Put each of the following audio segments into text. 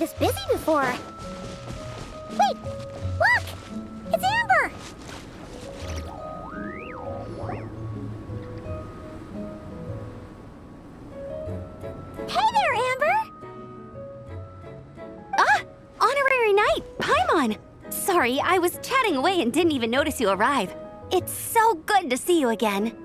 this busy before. Wait! Look! It's Amber! Hey there, Amber! Ah! Honorary Knight, Paimon! Sorry, I was chatting away and didn't even notice you arrive. It's so good to see you again.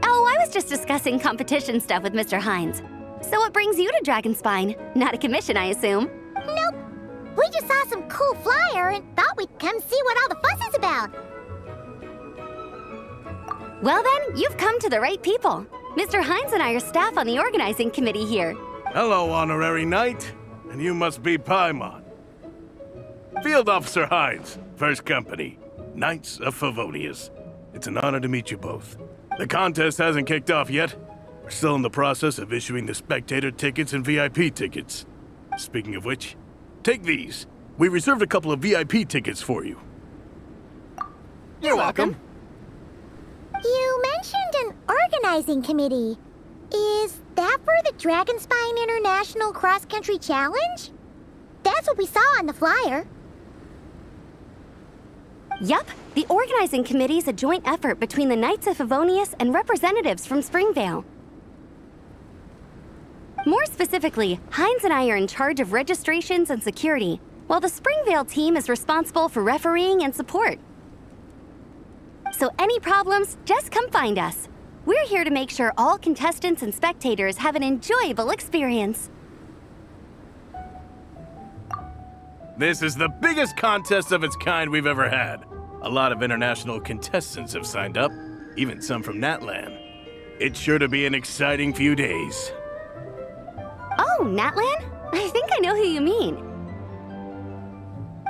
Oh, I was just discussing competition stuff with Mr. Hines. So what brings you to Dragonspine? Not a commission, I assume? Nope. We just saw some cool flyer and thought we'd come see what all the fuss is about. Well then, you've come to the right people. Mr. Hines and I are staff on the organizing committee here. Hello, Honorary Knight. And you must be Paimon. Field Officer Hines, First Company, Knights of Favonius. It's an honor to meet you both. The contest hasn't kicked off yet. We're still in the process of issuing the spectator tickets and VIP tickets. Speaking of which, take these. We reserved a couple of VIP tickets for you. You're welcome. You mentioned an organizing committee. Is that for the Dragonspine International Cross Country Challenge? That's what we saw on the flyer. Yup, the organizing committee is a joint effort between the Knights of Favonius and representatives from Springvale. More specifically, Hines and I are in charge of registrations and security, while the Springvale team is responsible for refereeing and support. So any problems, just come find us. We're here to make sure all contestants and spectators have an enjoyable experience. This is the biggest contest of its kind we've ever had. A lot of international contestants have signed up, even some from Natlan. It's sure to be an exciting few days. Oh, Natlan? I think I know who you mean.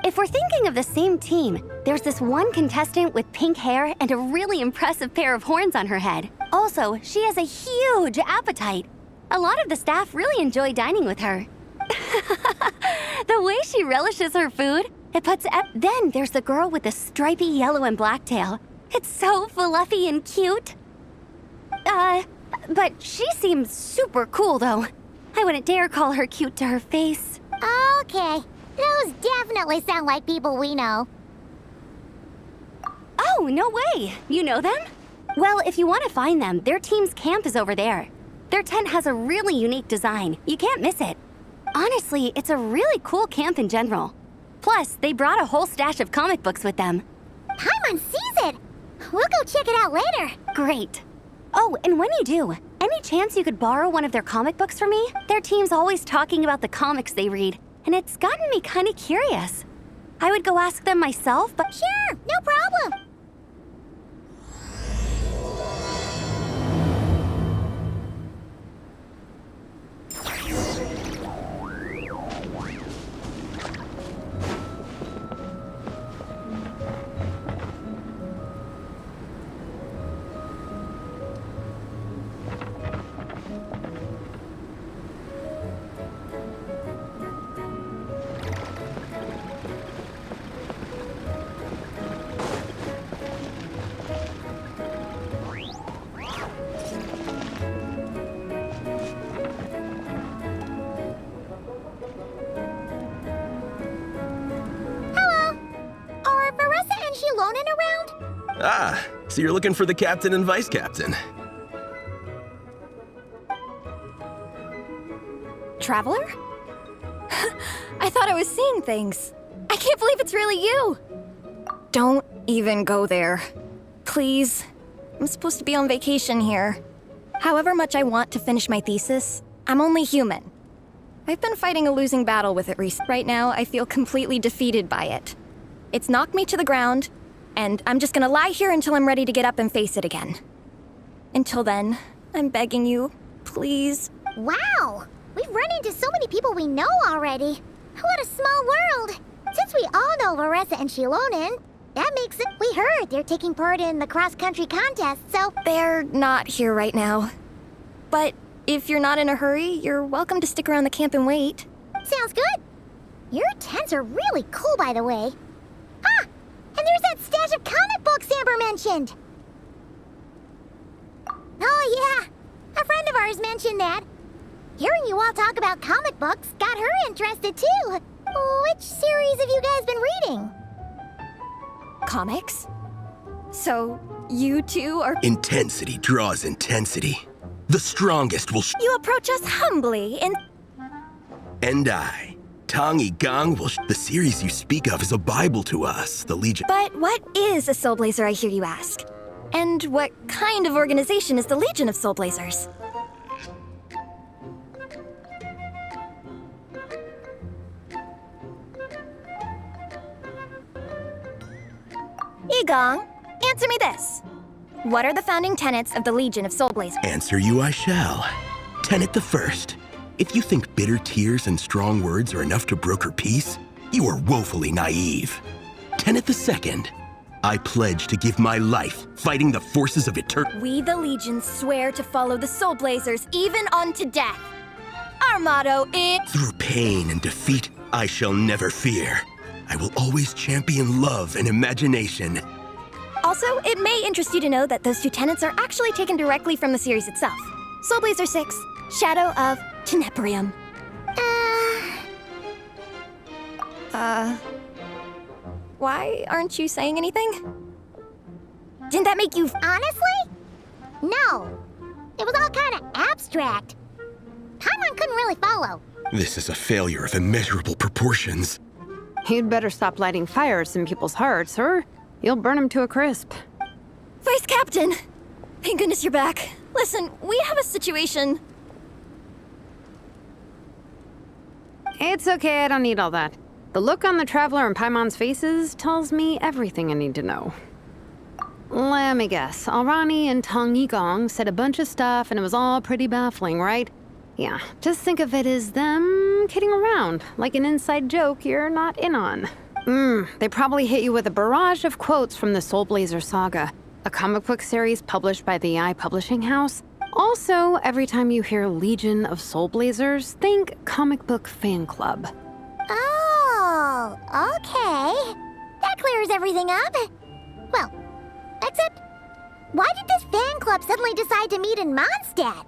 If we're thinking of the same team, there's this one contestant with pink hair and a really impressive pair of horns on her head. Also, she has a huge appetite. A lot of the staff really enjoy dining with her. The way she relishes her food, it puts... Then there's the girl with the stripy yellow and black tail. It's so fluffy and cute. But she seems super cool, though. I wouldn't dare call her cute to her face. Okay. Those definitely sound like people we know. Oh, no way! You know them? Well, if you want to find them, their team's camp is over there. Their tent has a really unique design. You can't miss it. Honestly, it's a really cool camp in general. Plus, they brought a whole stash of comic books with them. Paimon sees it! We'll go check it out later. Great. Oh, and when you do, any chance you could borrow one of their comic books for me? Their team's always talking about the comics they read, and it's gotten me kind of curious. I would go ask them myself, but... Sure, no problem. Ah, so you're looking for the captain and vice captain. Traveler? I thought I was seeing things. I can't believe it's really you. Don't even go there. Please. I'm supposed to be on vacation here. However much I want to finish my thesis, I'm only human. I've been fighting a losing battle with it recently. Right now, I feel completely defeated by it. It's knocked me to the ground, and I'm just gonna lie here until I'm ready to get up and face it again. Until then, I'm begging you, please. Wow! We've run into so many people we know already. What a small world! Since we all know Varessa and Shilonen, that makes it... We heard they're taking part in the cross-country contest, so... They're not here right now. But if you're not in a hurry, you're welcome to stick around the camp and wait. Sounds good. Your tents are really cool, by the way. Ah! And there's that stash of comic books Amber mentioned! Oh yeah, a friend of ours mentioned that. Hearing you all talk about comic books got her interested too. Which series have you guys been reading? Comics? So, you two are. Intensity draws intensity. The strongest will You approach us humbly and. And I, Tang Yigang, will the series you speak of is a Bible to us, the Legion. But what is a Soulblazer, I hear you ask? And what kind of organization is the Legion of Soulblazers? Igong, answer me this. What are the founding tenets of the Legion of Soulblazers? Answer you I shall. Tenet the first. If you think bitter tears and strong words are enough to broker peace, you are woefully naive. Tenet the second. I pledge to give my life fighting the forces of eternity. We, the Legion, swear to follow the Soulblazers even unto death. Our motto is... Through pain and defeat, I shall never fear. I will always champion love and imagination. Also, it may interest you to know that those two tenets are actually taken directly from the series itself. Soulblazer 6, Shadow of Tenebrium. Why aren't you saying anything? Didn't that make you... Honestly? No. It was all kind of abstract. Paimon couldn't really follow. This is a failure of immeasurable proportions. You'd better stop lighting fires in people's hearts, or you'll burn them to a crisp. Vice Captain! Thank goodness you're back. Listen, we have a situation. It's okay, I don't need all that. The look on the Traveler and Paimon's faces tells me everything I need to know. Let me guess. Alrani and Tang Yigong said a bunch of stuff and it was all pretty baffling, right? Yeah, just think of it as them kidding around, like an inside joke you're not in on. They probably hit you with a barrage of quotes from the Soulblazer saga, a comic book series published by the AI publishing house. Also, every time you hear Legion of Soulblazers, think comic book fan club. Oh, okay. That clears everything up. Well, except, why did this fan club suddenly decide to meet in Mondstadt?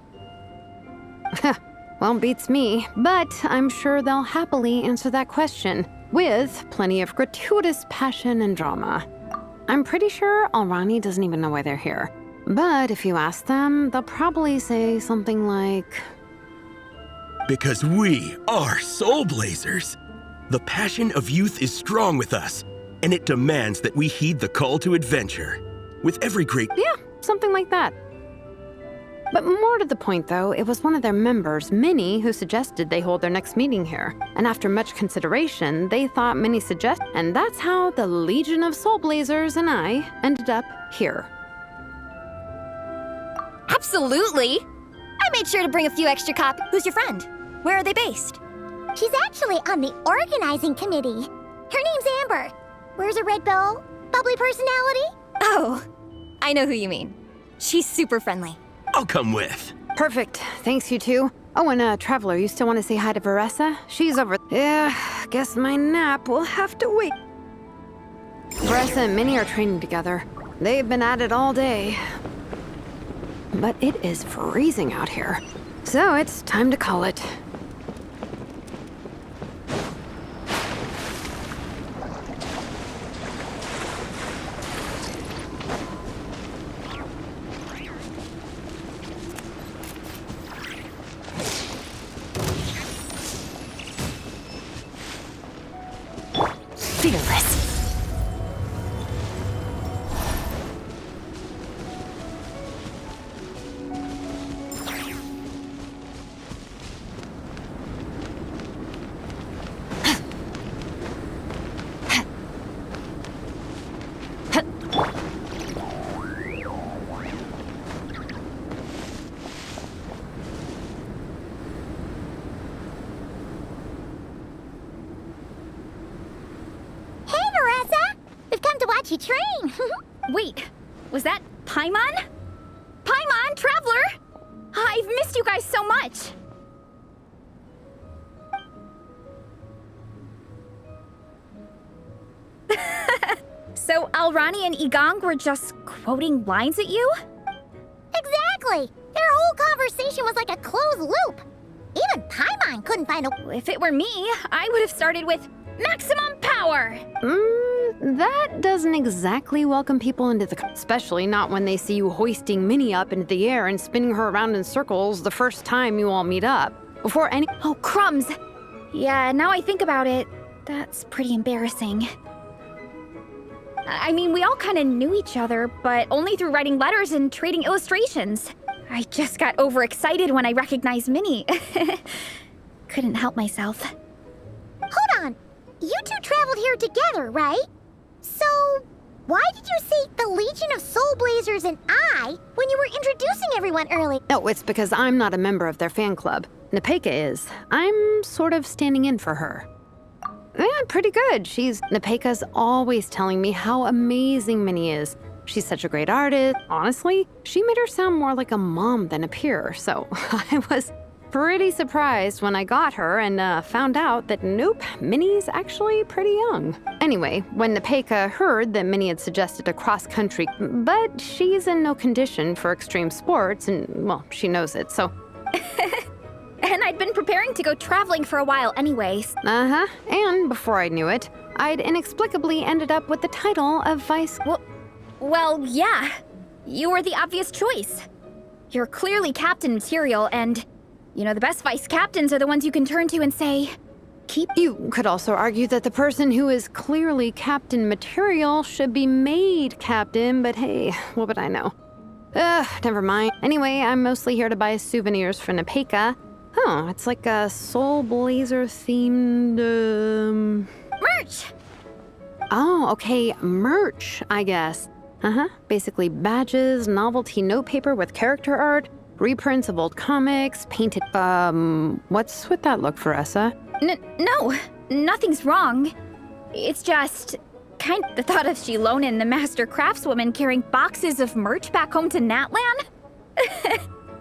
Well, beats me, but I'm sure they'll happily answer that question, with plenty of gratuitous passion and drama. I'm pretty sure Alrani doesn't even know why they're here. But if you ask them, they'll probably say something like... Because we are Soulblazers. The passion of youth is strong with us, and it demands that we heed the call to adventure. With every great... Yeah, something like that. But more to the point, though, it was one of their members, Minnie, who suggested they hold their next meeting here. And after much consideration, they thought Minnie suggested, and that's how the Legion of Soulblazers and I ended up here. Absolutely! I made sure to bring a few extra copies. Who's your friend? Where are they based? She's actually on the organizing committee. Her name's Amber. Wears a red bow, bubbly personality. Oh, I know who you mean. She's super friendly. I'll come with. Perfect. Thanks, you two. Oh, and Traveler, you still want to say hi to Veressa? She's over... Yeah, guess my nap will have to wait. Veressa and Minnie are training together. They've been at it all day. But it is freezing out here. So it's time to call it. Fearless. You train. Wait, was that Paimon? Paimon, Traveler! I've missed you guys so much! So Alrani and Igong were just quoting lines at you? Exactly! Their whole conversation was like a closed loop. Even Paimon couldn't find a... If it were me, I would have started with maximum power! That doesn't exactly welcome people into the... Especially not when they see you hoisting Minnie up into the air and spinning her around in circles the first time you all meet up. Before any... Oh, crumbs! Yeah, now I think about it, that's pretty embarrassing. I mean, we all kind of knew each other, but only through writing letters and trading illustrations. I just got overexcited when I recognized Minnie. Couldn't help myself. Hold on. You two traveled here together, right? So, why did you say the Legion of Soulblazers and I when you were introducing everyone early? No, it's because I'm not a member of their fan club. Nepeka is. I'm sort of standing in for her. Yeah, pretty good. Nepeka's always telling me how amazing Minnie is. She's such a great artist. Honestly, she made her sound more like a mom than a peer, so I was pretty surprised when I got her and found out that nope, Minnie's actually pretty young. Anyway, when Nepeka heard that Minnie had suggested a cross-country, but she's in no condition for extreme sports, and well, she knows it, so... And I'd been preparing to go traveling for a while anyways. Uh-huh, and before I knew it, I'd inexplicably ended up with the title of Vice... Well, yeah. You were the obvious choice. You're clearly captain material, and you know the best vice captains are the ones you can turn to and say, keep... You could also argue that the person who is clearly captain material should be made captain, but hey, what would I know? Never mind. Anyway, I'm mostly here to buy souvenirs for Nepeka. Oh, it's like a Soulblazer themed, Merch! Oh, okay, merch, I guess. Basically badges, novelty notepaper with character art, reprints of old comics, painted... what's with that look, Veressa? No, nothing's wrong. It's just... kind of the thought of Shilonen, the master craftswoman, carrying boxes of merch back home to Natlan?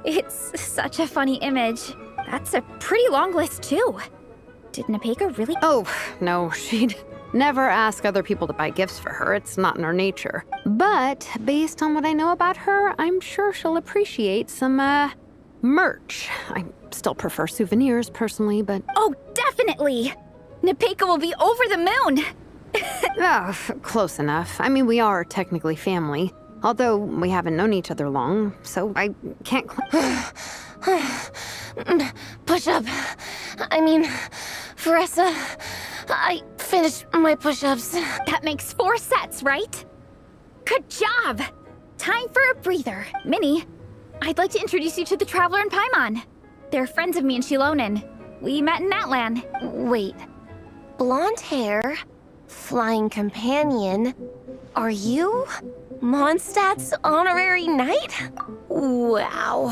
It's such a funny image. That's a pretty long list, too. Did Nepeka really... Oh, no, she'd never ask other people to buy gifts for her. It's not in her nature. But based on what I know about her, I'm sure she'll appreciate some, merch. I still prefer souvenirs, personally, but... Oh, definitely! Nepeka will be over the moon! Oh, close enough. I mean, we are technically family. Although we haven't known each other long, so I can't... Push-up. I mean, Veressa, I finished my push-ups. That makes 4 sets, right? Good job! Time for a breather. Minnie, I'd like to introduce you to the Traveler and Paimon. They're friends of me and Shilonen. We met in Natlan. Wait. Blonde hair, flying companion. Are you Mondstadt's honorary knight? Wow.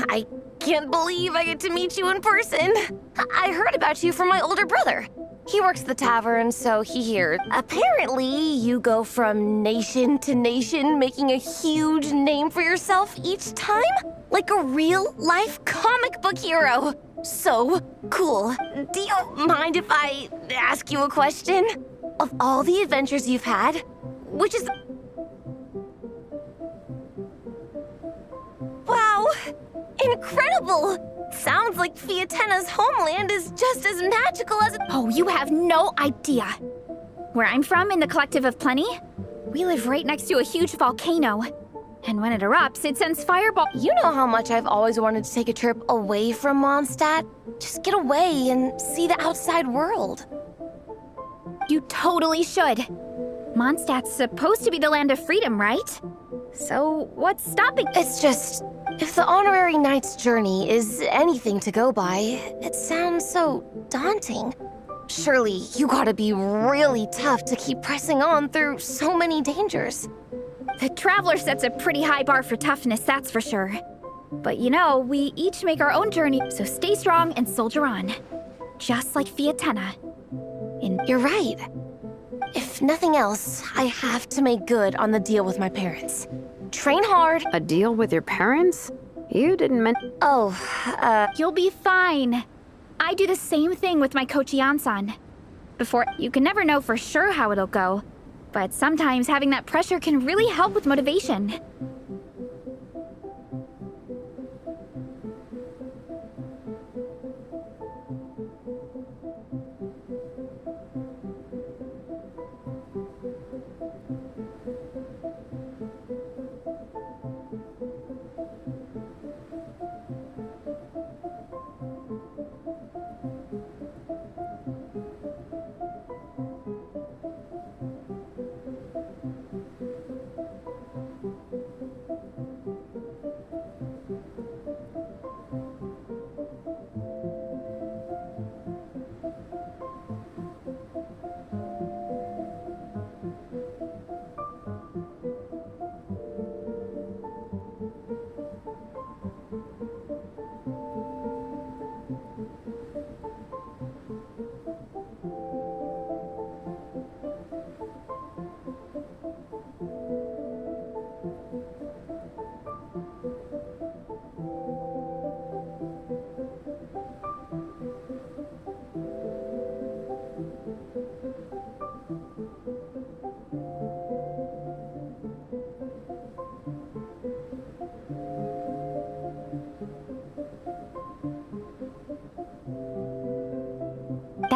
I can't believe I get to meet you in person. I heard about you from my older brother. He works at the tavern, so he hears. Apparently, you go from nation to nation, making a huge name for yourself each time? Like a real-life comic book hero. So cool. Do you mind if I ask you a question? Of all the adventures you've had, which is... Wow! Incredible! Sounds like Fiatenna's homeland is just as magical as... Oh, you have no idea. Where I'm from, in the Collective of Plenty, we live right next to a huge volcano. And when it erupts, it sends fireball... You know how much I've always wanted to take a trip away from Mondstadt? Just get away and see the outside world. You totally should. Mondstadt's supposed to be the land of freedom, right? So what's stopping... It's just... If the honorary knight's journey is anything to go by, it sounds so daunting. Surely you gotta be really tough to keep pressing on through so many dangers. The Traveler sets a pretty high bar for toughness, that's for sure. But you know, we each make our own journey, so stay strong and soldier on. Just like Fiatenna. You're right. If nothing else, I have to make good on the deal with my parents. Train hard. A deal with your parents? You didn't mention... Oh, You'll be fine. I do the same thing with my coach Yan-san. You can never know for sure how it'll go, but sometimes having that pressure can really help with motivation.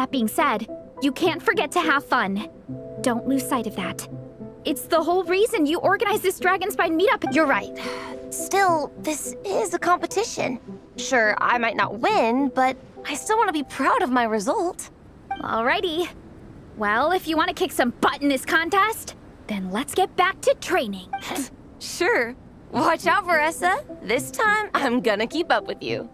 That being said, you can't forget to have fun. Don't lose sight of that. It's the whole reason you organized this Dragon Spine meetup. You're right. Still, this is a competition. Sure, I might not win, but I still want to be proud of my result. Alrighty. Well, if you want to kick some butt in this contest, then let's get back to training. Sure. Watch out, Veressa. This time, I'm gonna keep up with you.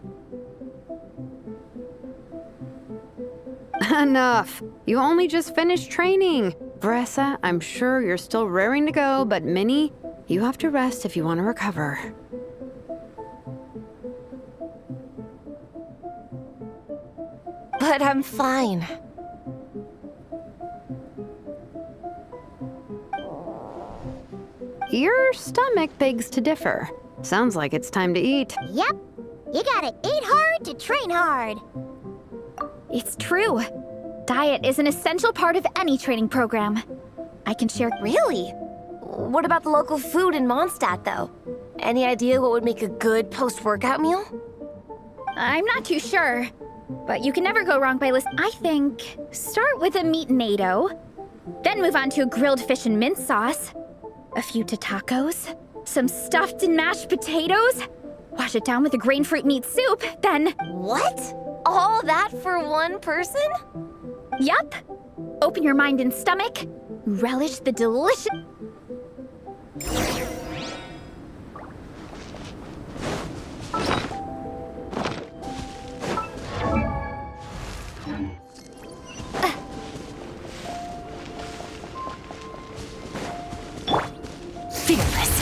Enough. You only just finished training. Veressa, I'm sure you're still raring to go, but Minnie, you have to rest if you want to recover. But I'm fine. Your stomach begs to differ. Sounds like it's time to eat. Yep. You gotta eat hard to train hard. It's true. Diet is an essential part of any training program. I can share. Really? What about the local food in Mondstadt, though? Any idea what would make a good post-workout meal? I'm not too sure, but you can never go wrong by listening. I think start with a meat natto, then move on to a grilled fish and mint sauce, a few tacos, some stuffed and mashed potatoes, wash it down with a grain fruit meat soup, then... What? All that for one person? Yup. Open your mind and stomach, relish the delicious... Fearless.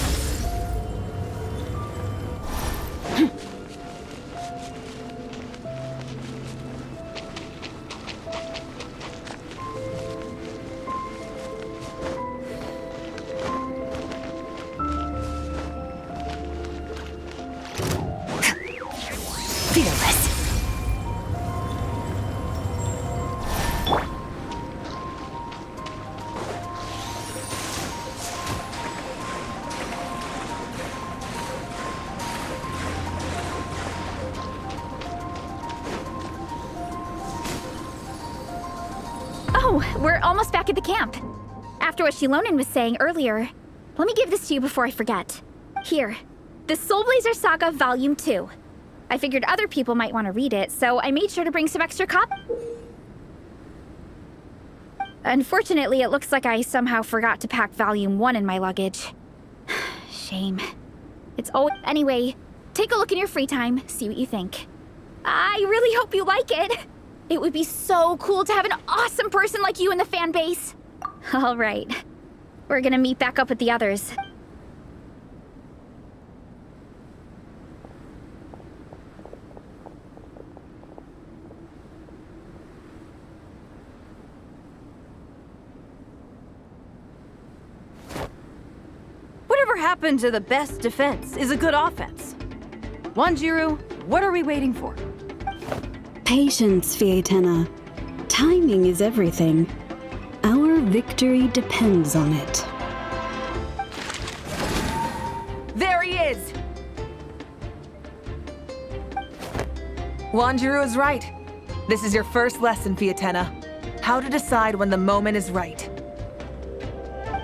Fearless. Oh, we're almost back at the camp. After what Shilonen was saying earlier, let me give this to you before I forget. Here, the Soulblazers Saga Volume 2. I figured other people might want to read it, so I made sure to bring some extra Unfortunately, it looks like I somehow forgot to pack Volume 1 in my luggage. Shame. It's Anyway, take a look in your free time, see what you think. I really hope you like it. It would be so cool to have an awesome person like you in the fan base. All right. We're gonna meet back up with the others. Whatever happened to the best defense is a good offense? Wanjiru, what are we waiting for? Patience, Fietena. Timing is everything. Our victory depends on it. There he is! Wanjiru is right. This is your first lesson, Fietena. How to decide when the moment is right.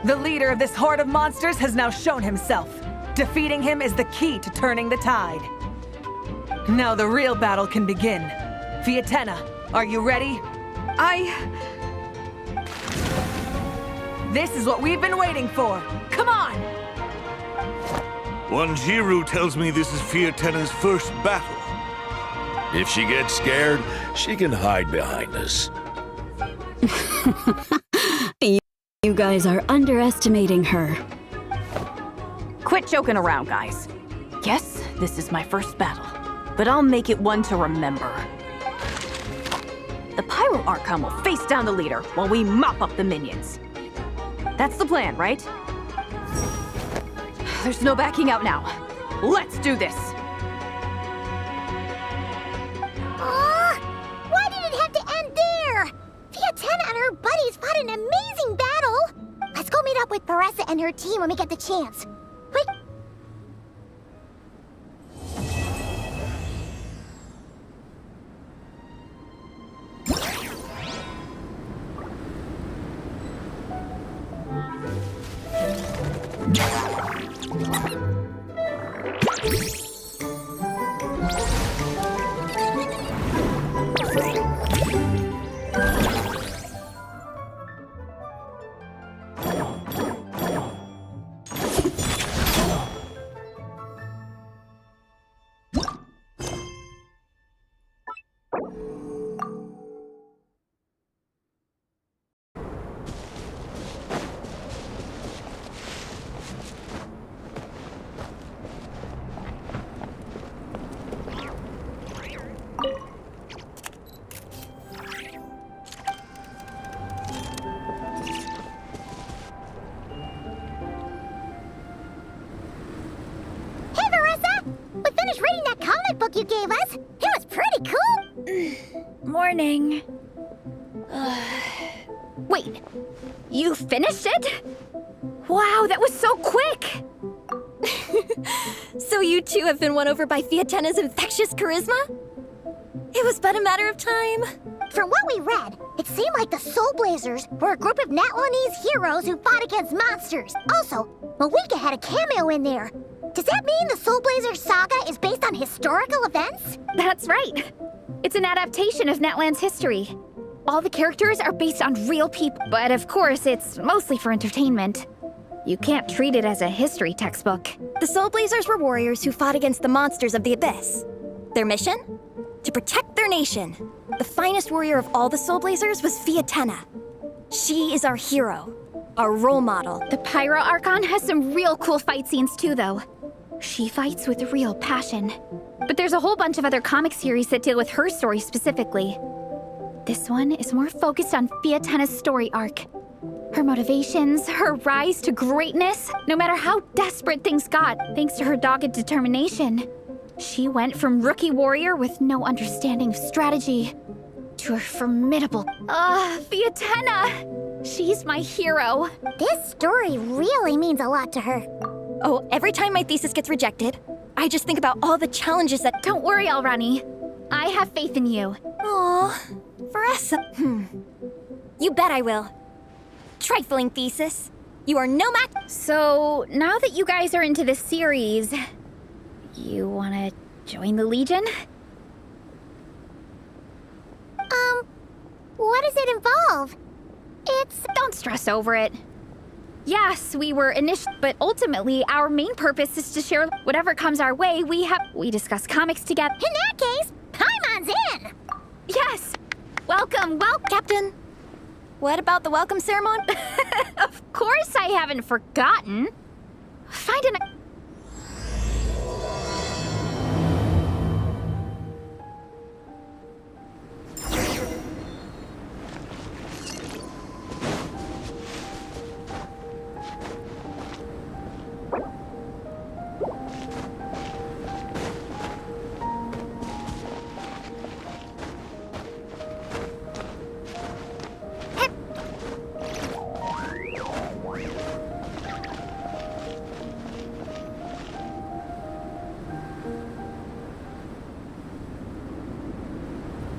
The leader of this horde of monsters has now shown himself. Defeating him is the key to turning the tide. Now the real battle can begin. Fietena, are you ready? This is what we've been waiting for. Come on! Wanjiru tells me this is Fietena's first battle. If she gets scared, she can hide behind us. You guys are underestimating her. Quit joking around, guys. Yes, this is my first battle, but I'll make it one to remember. The Pyro Archon will face down the leader while we mop up the minions. That's the plan, right? There's no backing out now. Let's do this! Why did it have to end there? Fietena and her buddies fought an amazing battle. Let's go meet up with Veressa and her team when we get the chance. Wait. Hey, Marissa! We finished reading that comic book you gave us. It was pretty cool. Morning. Wait, you finished it? Wow, that was so quick! So you two have been won over by Fiatena's infectious charisma? It was but a matter of time. From what we read, it seemed like the Soulblazers were a group of Natlanese heroes who fought against monsters. Also, Malika had a cameo in there. Does that mean the Soulblazers saga is based on historical events? That's right. It's an adaptation of Natlan's history. All the characters are based on real people, but of course, it's mostly for entertainment. You can't treat it as a history textbook. The Soulblazers were warriors who fought against the monsters of the Abyss. Their mission? To protect their nation. The finest warrior of all the Soulblazers was Fiatena. She is our hero, our role model. The Pyro Archon has some real cool fight scenes too, though. She fights with real passion. But there's a whole bunch of other comic series that deal with her story specifically. This one is more focused on Fiatena's story arc. Her motivations, her rise to greatness, no matter how desperate things got, thanks to her dogged determination. She went from rookie warrior with no understanding of strategy to a formidable... Fiatena! She's my hero. This story really means a lot to her. Oh, every time my thesis gets rejected, I just think about all the challenges that... Don't worry, Alrani. I have faith in you. Aw, Veressa. You bet I will. Trifling thesis. You are no match. So, now that you guys are into this series, you wanna join the Legion? What does it involve? Don't stress over it. Yes, we were but ultimately, our main purpose is to share whatever comes our way. We discuss comics together. In that case, Paimon's in! Yes! Welcome, Captain. What about the welcome ceremony? Of course I haven't forgotten. Find an...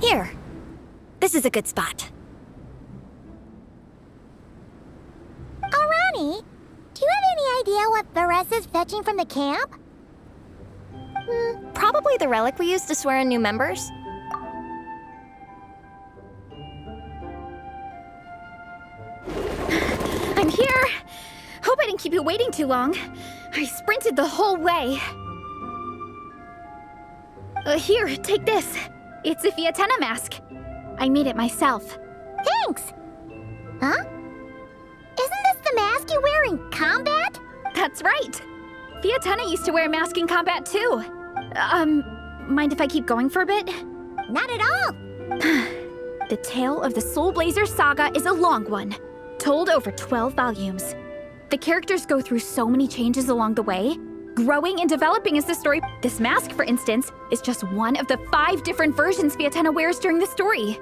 Here. This is a good spot. Alrani, do you have any idea what Veressa's fetching from the camp? Probably the relic we used to swear in new members. I'm here! Hope I didn't keep you waiting too long. I sprinted the whole way. Here, take this. It's a Fiatena mask. I made it myself. Thanks! Huh? Isn't this the mask you wear in combat? That's right. Fiatena used to wear a mask in combat too. Mind if I keep going for a bit? Not at all. The tale of the Soulblazers saga is a long one, told over 12 volumes. The characters go through so many changes along the way, growing and developing as the story. This mask, for instance, is just one of the 5 different versions Fiatena wears during the story.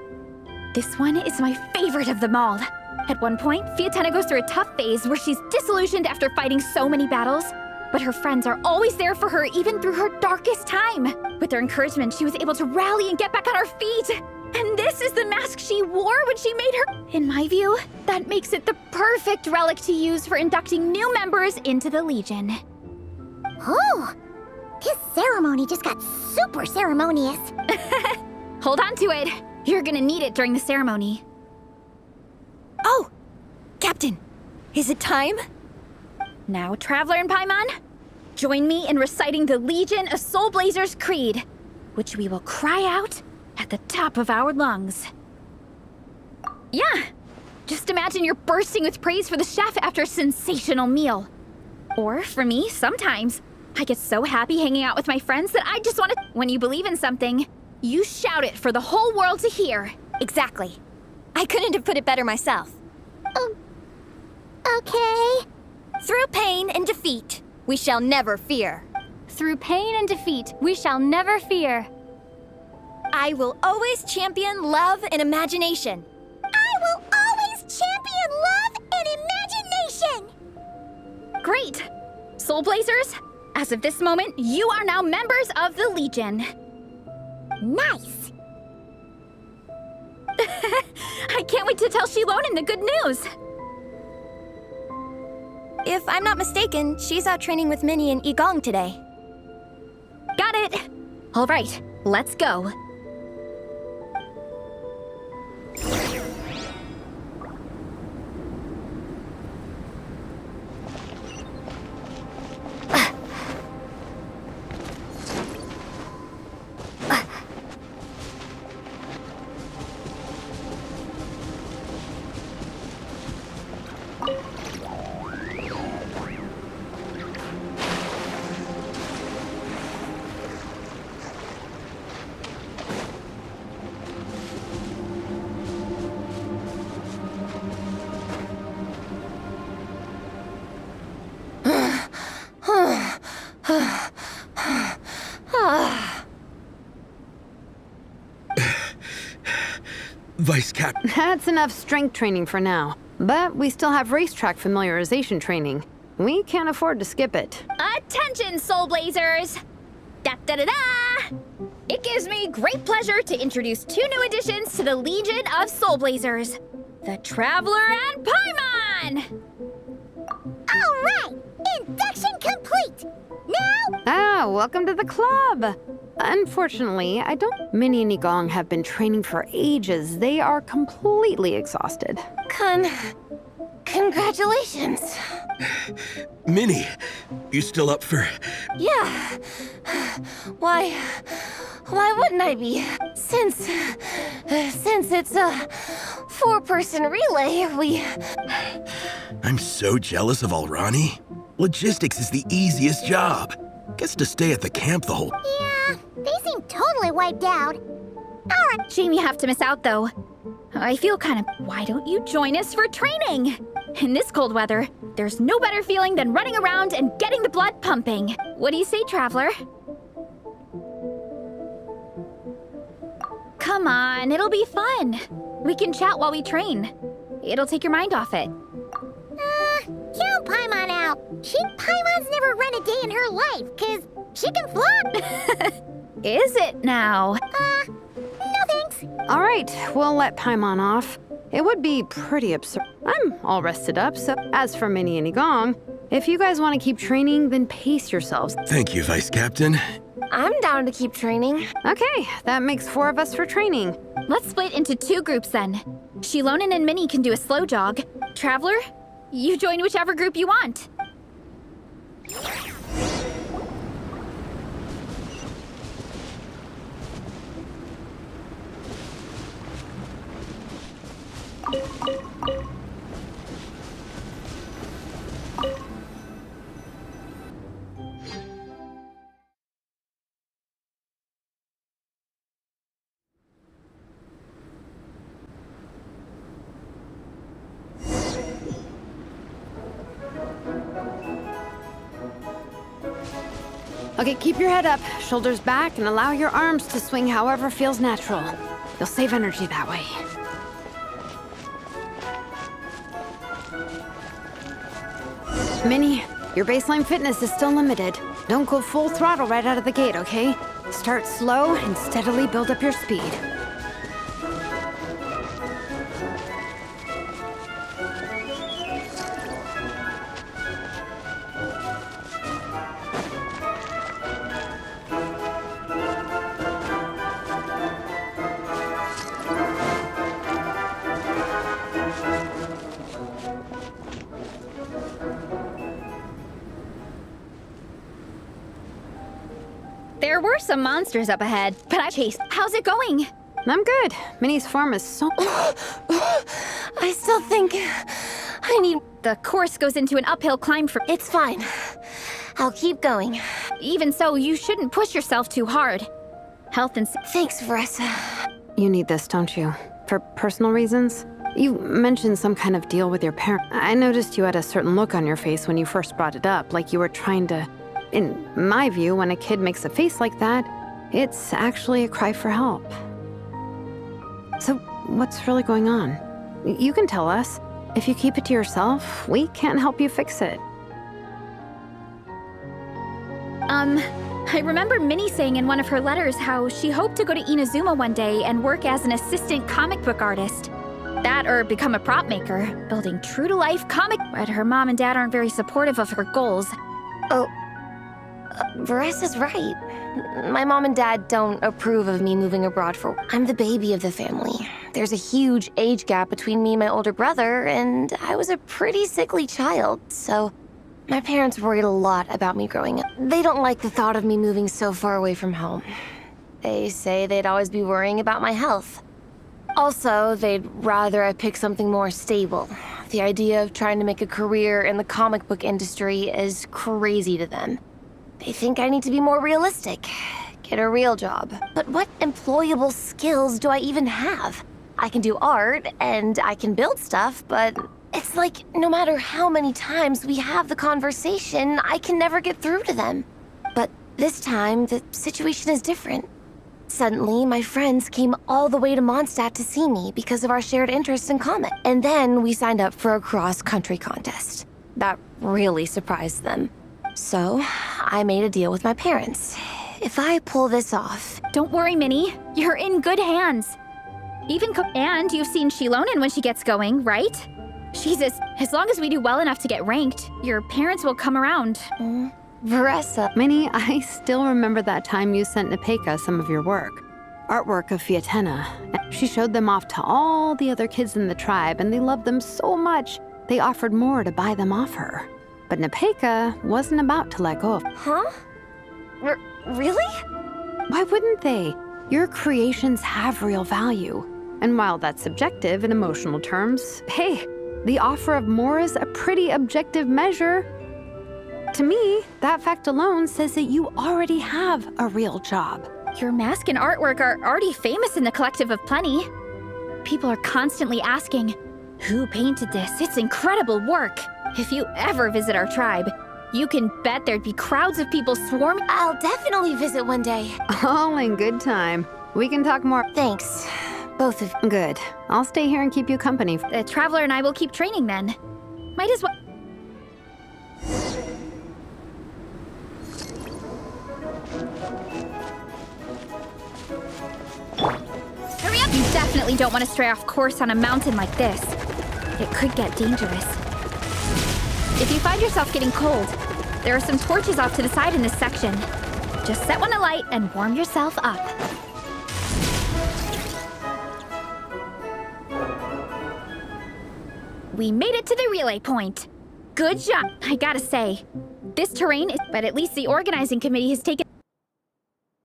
This one is my favorite of them all. At one point, Fiatena goes through a tough phase where she's disillusioned after fighting so many battles, but her friends are always there for her even through her darkest time. With their encouragement, she was able to rally and get back on her feet. And this is the mask she wore when she made her... In my view, that makes it the perfect relic to use for inducting new members into the Legion. Oh, this ceremony just got super ceremonious. Hold on to it. You're gonna need it during the ceremony. Oh! Captain, is it time? Now, Traveler and Paimon, join me in reciting the Legion of Soulblazers Creed, which we will cry out at the top of our lungs. Yeah, just imagine you're bursting with praise for the chef after a sensational meal. Or, for me, sometimes, I get so happy hanging out with my friends that I just want to... When you believe in something, you shout it for the whole world to hear. Exactly. I couldn't have put it better myself. Okay. Through pain and defeat, we shall never fear. Through pain and defeat, we shall never fear. I will always champion love and imagination. I will always champion love and imagination! Great! Soulblazers, as of this moment, you are now members of the Legion. Nice! I can't wait to tell Shilonen the good news! If I'm not mistaken, she's out training with Minnie and Igong today. Got it! All right, let's go. Vice Cap. That's enough strength training for now. But we still have racetrack familiarization training. We can't afford to skip it. Attention, Soulblazers! Da-da-da-da! It gives me great pleasure to introduce 2 new additions to the Legion of Soulblazers. The Traveler and Paimon! All right, induction complete. Now, Welcome to the club. Unfortunately, I don't... Minnie and Igong have been training for ages. They are completely exhausted. Congratulations. Minnie, you still up for... Yeah. Why wouldn't I be? Since it's a 4-person relay, I'm so jealous of Alrani. Logistics is the easiest job. Gets to stay at the camp the whole... yeah, they seem totally wiped out. All right, Shame you have to miss out, though. I feel kind of... Why don't you join us for training? In this cold weather, there's no better feeling than running around and getting the blood pumping. What do you say, Traveler? Come on, it'll be fun. We can chat while we train. It'll take your mind off it. count Paimon out. Paimon's never run a day in her life, 'cause she can flop. Is it now? No thanks. All right, we'll let Paimon off. It would be pretty absurd. I'm all rested up, so as for Minnie and Igong, if you guys want to keep training, then pace yourselves. Thank you, Vice Captain. I'm down to keep training. Okay, that makes 4 of us for training. Let's split into 2 groups then. Shilonen and Minnie can do a slow jog. Traveler, you join whichever group you want. Okay, keep your head up, shoulders back, and allow your arms to swing however feels natural. You'll save energy that way. Minnie, your baseline fitness is still limited. Don't go full throttle right out of the gate, okay? Start slow and steadily build up your speed. There were some monsters up ahead, but I chased. How's it going? I'm good. Minnie's form is so... I still think I need... The course goes into an uphill climb for... It's fine. I'll keep going. Even so, you shouldn't push yourself too hard. Health and... Thanks, Vanessa. You need this, don't you? For personal reasons? You mentioned some kind of deal with your parent. I noticed you had a certain look on your face when you first brought it up, like you were trying to... In my view, when a kid makes a face like that, it's actually a cry for help. So, what's really going on? You can tell us. If you keep it to yourself, we can't help you fix it. I remember Minnie saying in one of her letters how she hoped to go to Inazuma one day and work as an assistant comic book artist. That or become a prop maker, building true-to-life comic... But her mom and dad aren't very supportive of her goals. Varesa's right. My mom and dad don't approve of me moving abroad for... I'm the baby of the family. There's a huge age gap between me and my older brother, and I was a pretty sickly child, so... My parents worried a lot about me growing up. They don't like the thought of me moving so far away from home. They say they'd always be worrying about my health. Also, they'd rather I pick something more stable. The idea of trying to make a career in the comic book industry is crazy to them. They think I need to be more realistic, get a real job. But what employable skills do I even have? I can do art, and I can build stuff, but it's like no matter how many times we have the conversation, I can never get through to them. But this time, the situation is different. Suddenly, my friends came all the way to Mondstadt to see me because of our shared interest in comics. And then we signed up for a cross-country contest. That really surprised them. So, I made a deal with my parents. If I pull this off... Don't worry, Minnie. You're in good hands. And you've seen Shilonen when she gets going, right? Jesus, as long as we do well enough to get ranked, your parents will come around. Varesa. Minnie, I still remember that time you sent Nepeka some of your work. Artwork of Fiatena. She showed them off to all the other kids in the tribe, and they loved them so much, they offered more to buy them off her. But Nepeka wasn't about to let go of... Huh? Really? Why wouldn't they? Your creations have real value. And while that's subjective in emotional terms, hey, the offer of more is a pretty objective measure. To me, that fact alone says that you already have a real job. Your mask and artwork are already famous in the Collective of Plenty. People are constantly asking, who painted this? It's incredible work. If you ever visit our tribe, you can bet there'd be crowds of people swarming. I'll definitely visit one day. All in good time. We can talk more. Thanks. Both of you. Good. I'll stay here and keep you company. The Traveler and I will keep training then. Might as well... Hurry up! You definitely don't want to stray off course on a mountain like this. It could get dangerous. If you find yourself getting cold, there are some torches off to the side in this section. Just set one alight and warm yourself up. We made it to the relay point. Good job. I gotta say, this terrain is... But at least the organizing committee has taken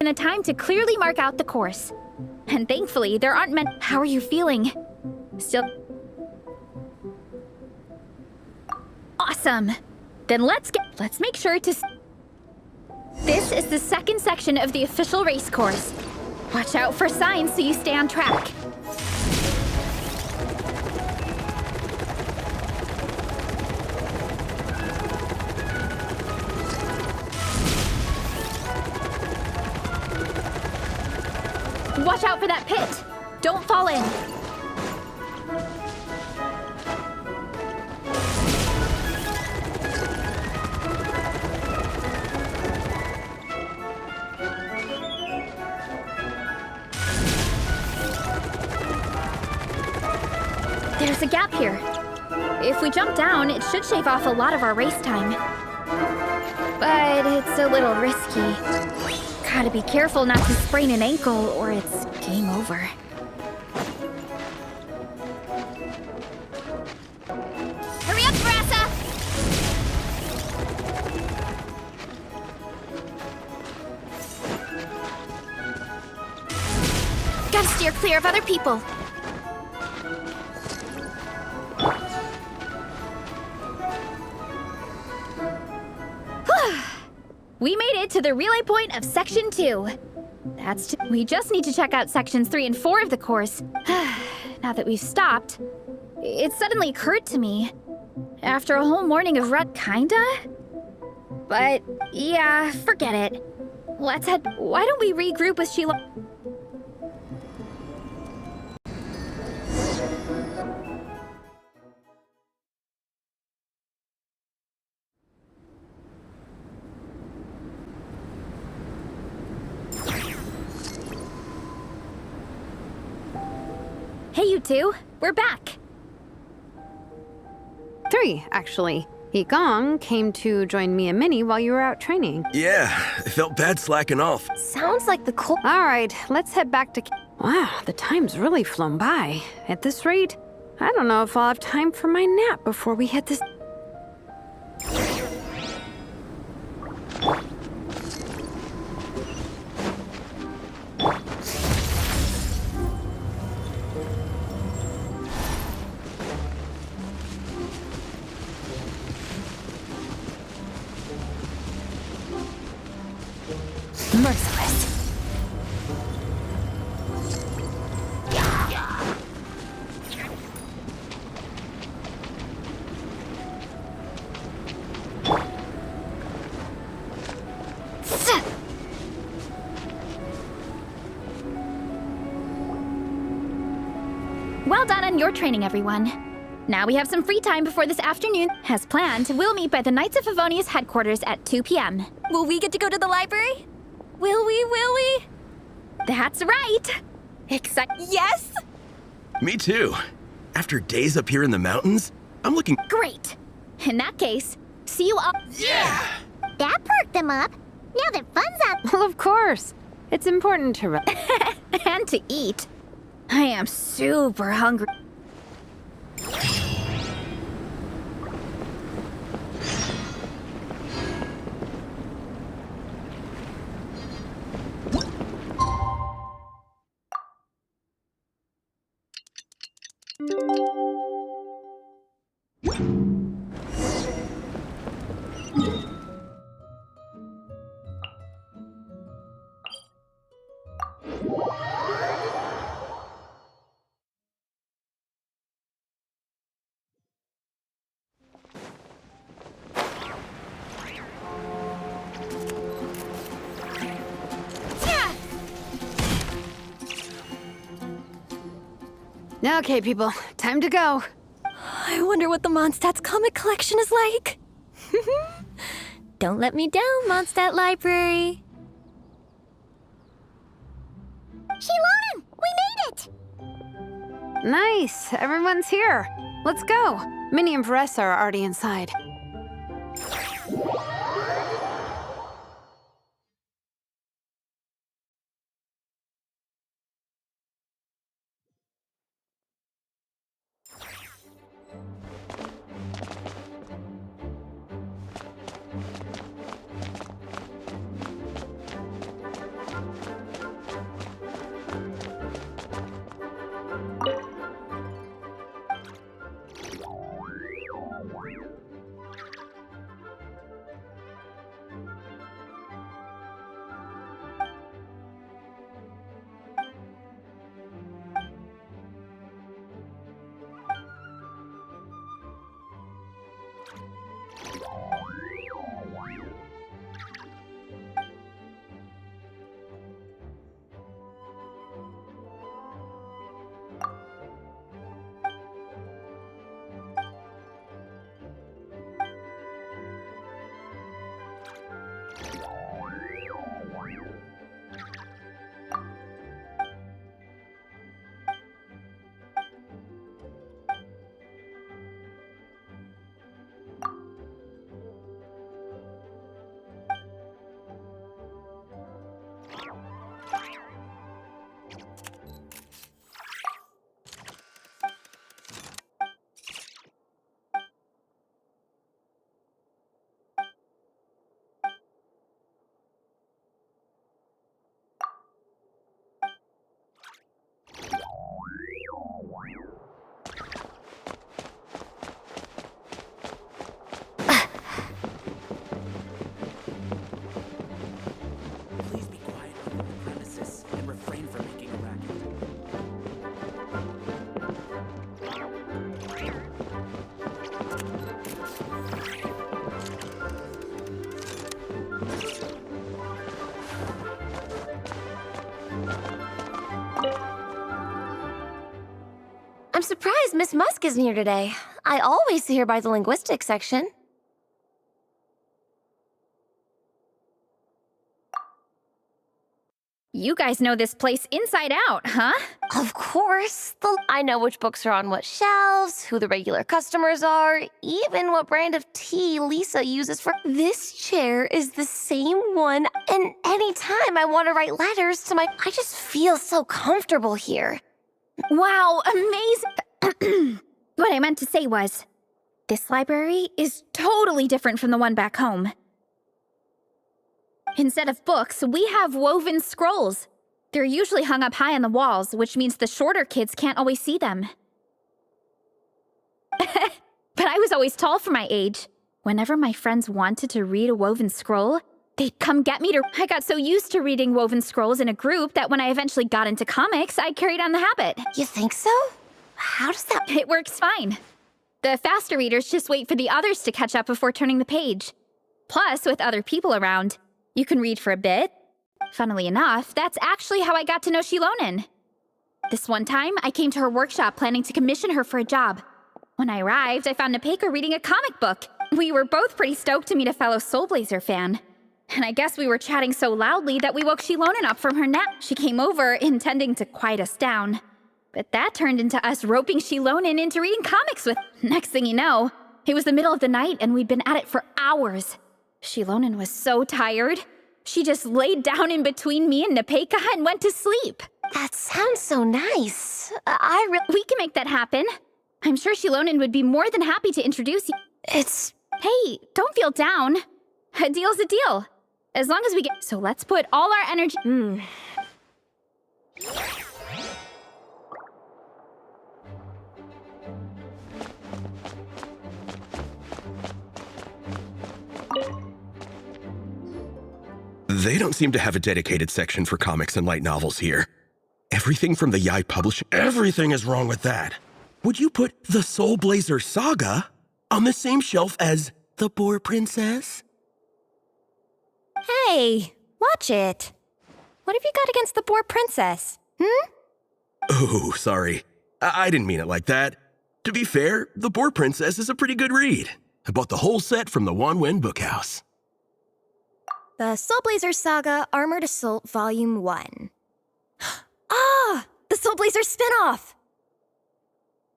the time to clearly mark out the course. And thankfully, there aren't many... How are you feeling? Still... Awesome. Then let's make sure to... This is the second section of the official race course. Watch out for signs so you stay on track. Watch out for that pit! Don't fall in! There's a gap here. If we jump down, it should shave off a lot of our race time. But it's a little risky. Gotta be careful not to sprain an ankle or it's game over. Hurry up, Brassa! Gotta steer clear of other people. We made it to the relay point of Section 2. We just need to check out Sections 3 and 4 of the course. Now that we've stopped, it suddenly occurred to me. After a whole morning of rut, kinda? But, yeah, forget it. Let's head. Why don't we regroup with Sheila? Hey, you two. We're back. 3, actually. Yigong came to join me and Minnie while you were out training. Yeah, I felt bad slacking off. Sounds like the cold. All right, let's head back to... Wow, the time's really flown by. At this rate, I don't know if I'll have time for my nap before we hit this... Merciless. Well done on your training, everyone. Now we have some free time before this afternoon. As planned, we'll meet by the Knights of Favonius headquarters at 2 p.m. Will we get to go to the library? Will we? That's right! Yes! Me too. After days up here in the mountains, I'm looking... Great! In that case, see you all. Yeah! That perked them up. Now that fun's up. Well, of course. It's important to... And to eat. I am super hungry. Okay, people, time to go. I wonder what the Mondstadt's comic collection is like. Don't let me down, Mondstadt Library. Shilonen, we made it! Nice, everyone's here. Let's go. Minnie and Varessa are already inside. surprised Miss Musk isn't here today. I always see her by the linguistics section. You guys know this place inside out, huh? Of course. I know which books are on what shelves, who the regular customers are, even what brand of tea Lisa uses for... This chair is the same one, and anytime I want to write letters to my... I just feel so comfortable here. Wow, amazing. What I meant to say was, this library is totally different from the one back home. Instead of books, we have woven scrolls. They're usually hung up high on the walls, which means the shorter kids can't always see them. But I was always tall for my age. Whenever my friends wanted to read a woven scroll, they'd come get me to... I got so used to reading woven scrolls in a group that when I eventually got into comics, I carried on the habit. You think so? How does that... It works fine. The faster readers just wait for the others to catch up before turning the page. Plus, with other people around, you can read for a bit. Funnily enough, that's actually how I got to know Shilonen. This one time, I came to her workshop planning to commission her for a job. When I arrived, I found Nepeka reading a comic book. We were both pretty stoked to meet a fellow Soulblazer fan. And I guess we were chatting so loudly that we woke Shilonen up from her nap. She came over, intending to quiet us down. But that turned into us roping Shilonen into reading comics with... Next thing you know, it was the middle of the night and we'd been at it for hours. Shilonen was so tired. She just laid down in between me and Nepeka and went to sleep. That sounds so nice. We can make that happen. I'm sure Shilonen would be more than happy to introduce you. Hey, don't feel down. A deal's a deal. As long as we get... So let's put all our energy... They don't seem to have a dedicated section for comics and light novels here. Everything from the Yai Publishing, everything is wrong with that. Would you put the Soulblazer Saga on the same shelf as The Boar Princess? Hey, watch it. What have you got against the Boar Princess? Oh, sorry. I didn't mean it like that. To be fair, The Boar Princess is a pretty good read. I bought the whole set from the Wanwen Bookhouse. The Soulblazer Saga Armored Assault Volume 1. Ah! The Soulblazer spinoff!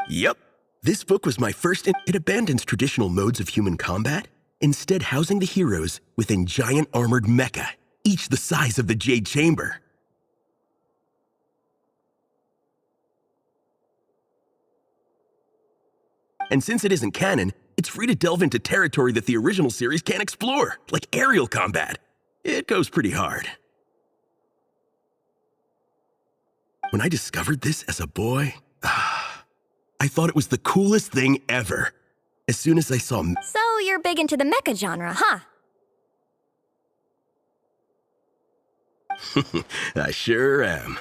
Yep. This book was my first It abandons traditional modes of human combat, instead housing the heroes within giant armored mecha, each the size of the Jade Chamber. And since it isn't canon, it's free to delve into territory that the original series can't explore, like aerial combat. It goes pretty hard. When I discovered this as a boy, I thought it was the coolest thing ever. As soon as I saw... So you're big into the mecha genre, huh? I sure am.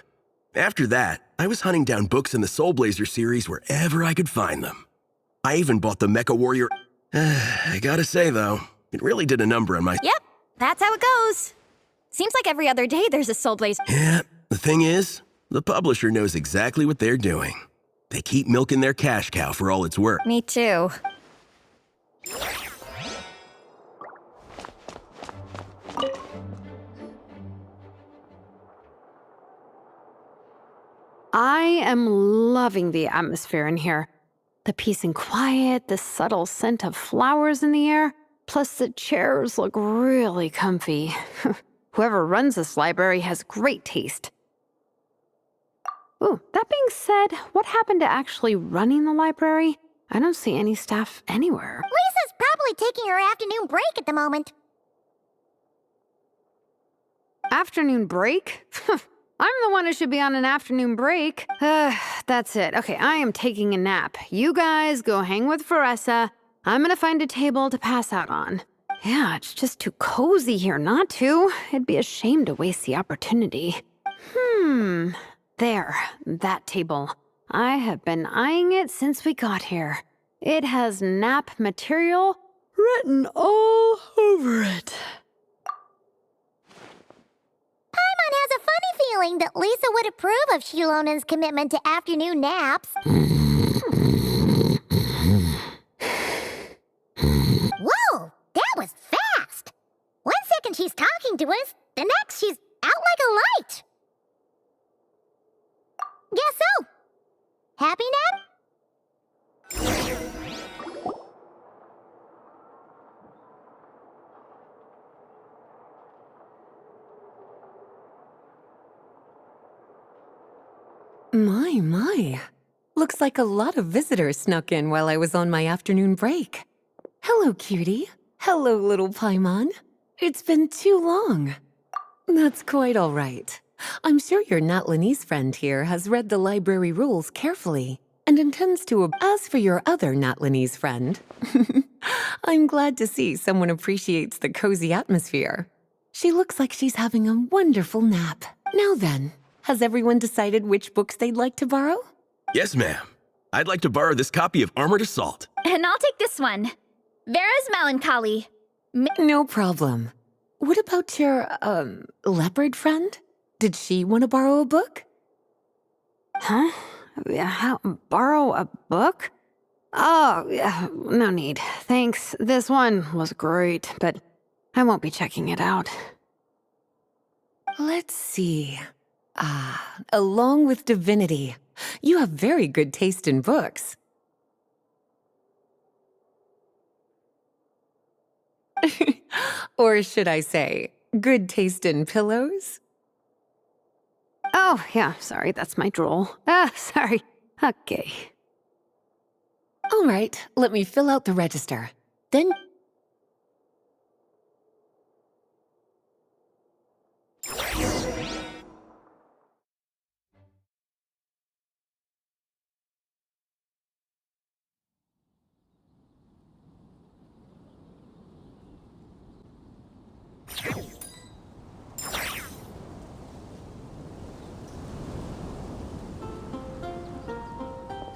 After that, I was hunting down books in the Soulblazer series wherever I could find them. I even bought the Mecha Warrior... I gotta say, though, it really did a number on my... Yep, that's how it goes. Seems like every other day there's a Soulblazer. Yeah, the thing is, the publisher knows exactly what they're doing. They keep milking their cash cow for all it's worth. Me too. I am loving the atmosphere in here. The peace and quiet, the subtle scent of flowers in the air, plus the chairs look really comfy. Whoever runs this library has great taste. Ooh, that being said, what happened to actually running the library? I don't see any staff anywhere. Lisa's probably taking her afternoon break at the moment. Afternoon break? I'm the one who should be on an afternoon break. That's it. Okay, I am taking a nap. You guys go hang with Faressa. I'm gonna find a table to pass out on. Yeah, it's just too cozy here not to. It'd be a shame to waste the opportunity. There, that table. I have been eyeing it since we got here. It has nap material written all over it. Paimon has a funny feeling that Lisa would approve of Shilonen's commitment to afternoon naps. to us, the next she's out like a light. Guess so. Happy, Ned? My. Looks like a lot of visitors snuck in while I was on my afternoon break. Hello, cutie. Hello, little Paimon. It's been too long. That's quite all right. I'm sure your Natlanese friend here has read the library rules carefully and intends to. As for your other Natlanese friend, I'm glad to see someone appreciates the cozy atmosphere. She looks like she's having a wonderful nap. Now then, has everyone decided which books they'd like to borrow? Yes, ma'am. I'd like to borrow this copy of Armored Assault. And I'll take this one. Vera's Melancholy. No problem. What about your, leopard friend? Did she want to borrow a book? Huh? Borrow a book? Oh, yeah, no need. Thanks. This one was great, but I won't be checking it out. Let's see. Along with Divinity, you have very good taste in books. Or should I say, good taste in pillows? Oh, yeah, sorry, that's my drool. Sorry. Okay. All right, let me fill out the register. Then...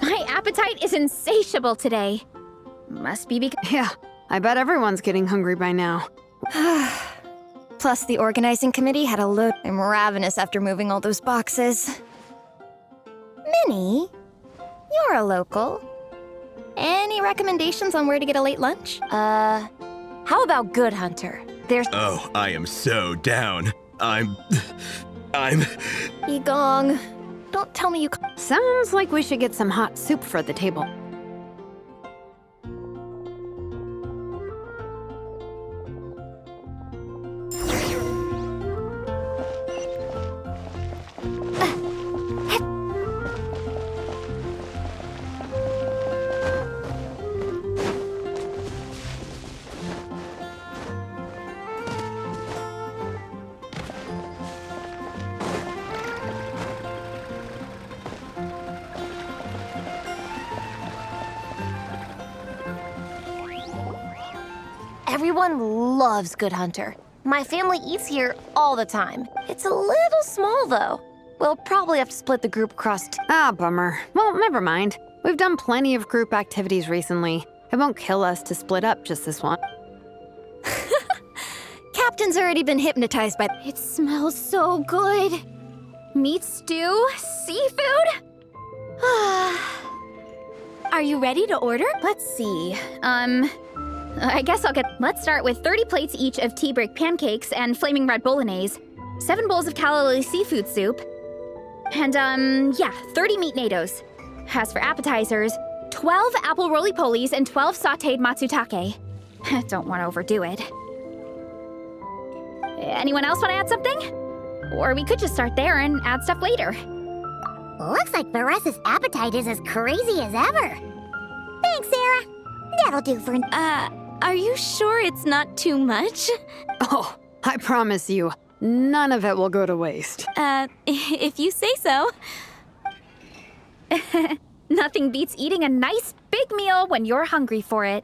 My appetite is insatiable today. Must be because... Yeah, I bet everyone's getting hungry by now. Plus, the organizing committee had a load. I'm ravenous after moving all those boxes. Minnie, you're a local. Any recommendations on where to get a late lunch? How about Good Hunter? There's... Oh, I am so down. I'm... Igong, don't tell me you... Sounds like we should get some hot soup for the table. Everyone loves Good Hunter. My family eats here all the time. It's a little small, though. We'll probably have to split the group across Bummer. Well, never mind. We've done plenty of group activities recently. It won't kill us to split up just this one. Captain's already been hypnotized by... It smells so good. Meat stew? Seafood? Are you ready to order? Let's see. I guess I'll get... Let's start with 30 plates each of tea break pancakes and flaming red bolognese, 7 bowls of calla seafood soup, and, 30 meat natos. As for appetizers, 12 apple roly-polies and 12 sautéed matsutake. Don't want to overdo it. Anyone else want to add something? Or we could just start there and add stuff later. Looks like Varesa's appetite is as crazy as ever. Thanks, Sarah. That'll do for... Are you sure it's not too much? Oh, I promise you, none of it will go to waste. If you say so. Nothing beats eating a nice big meal when you're hungry for it.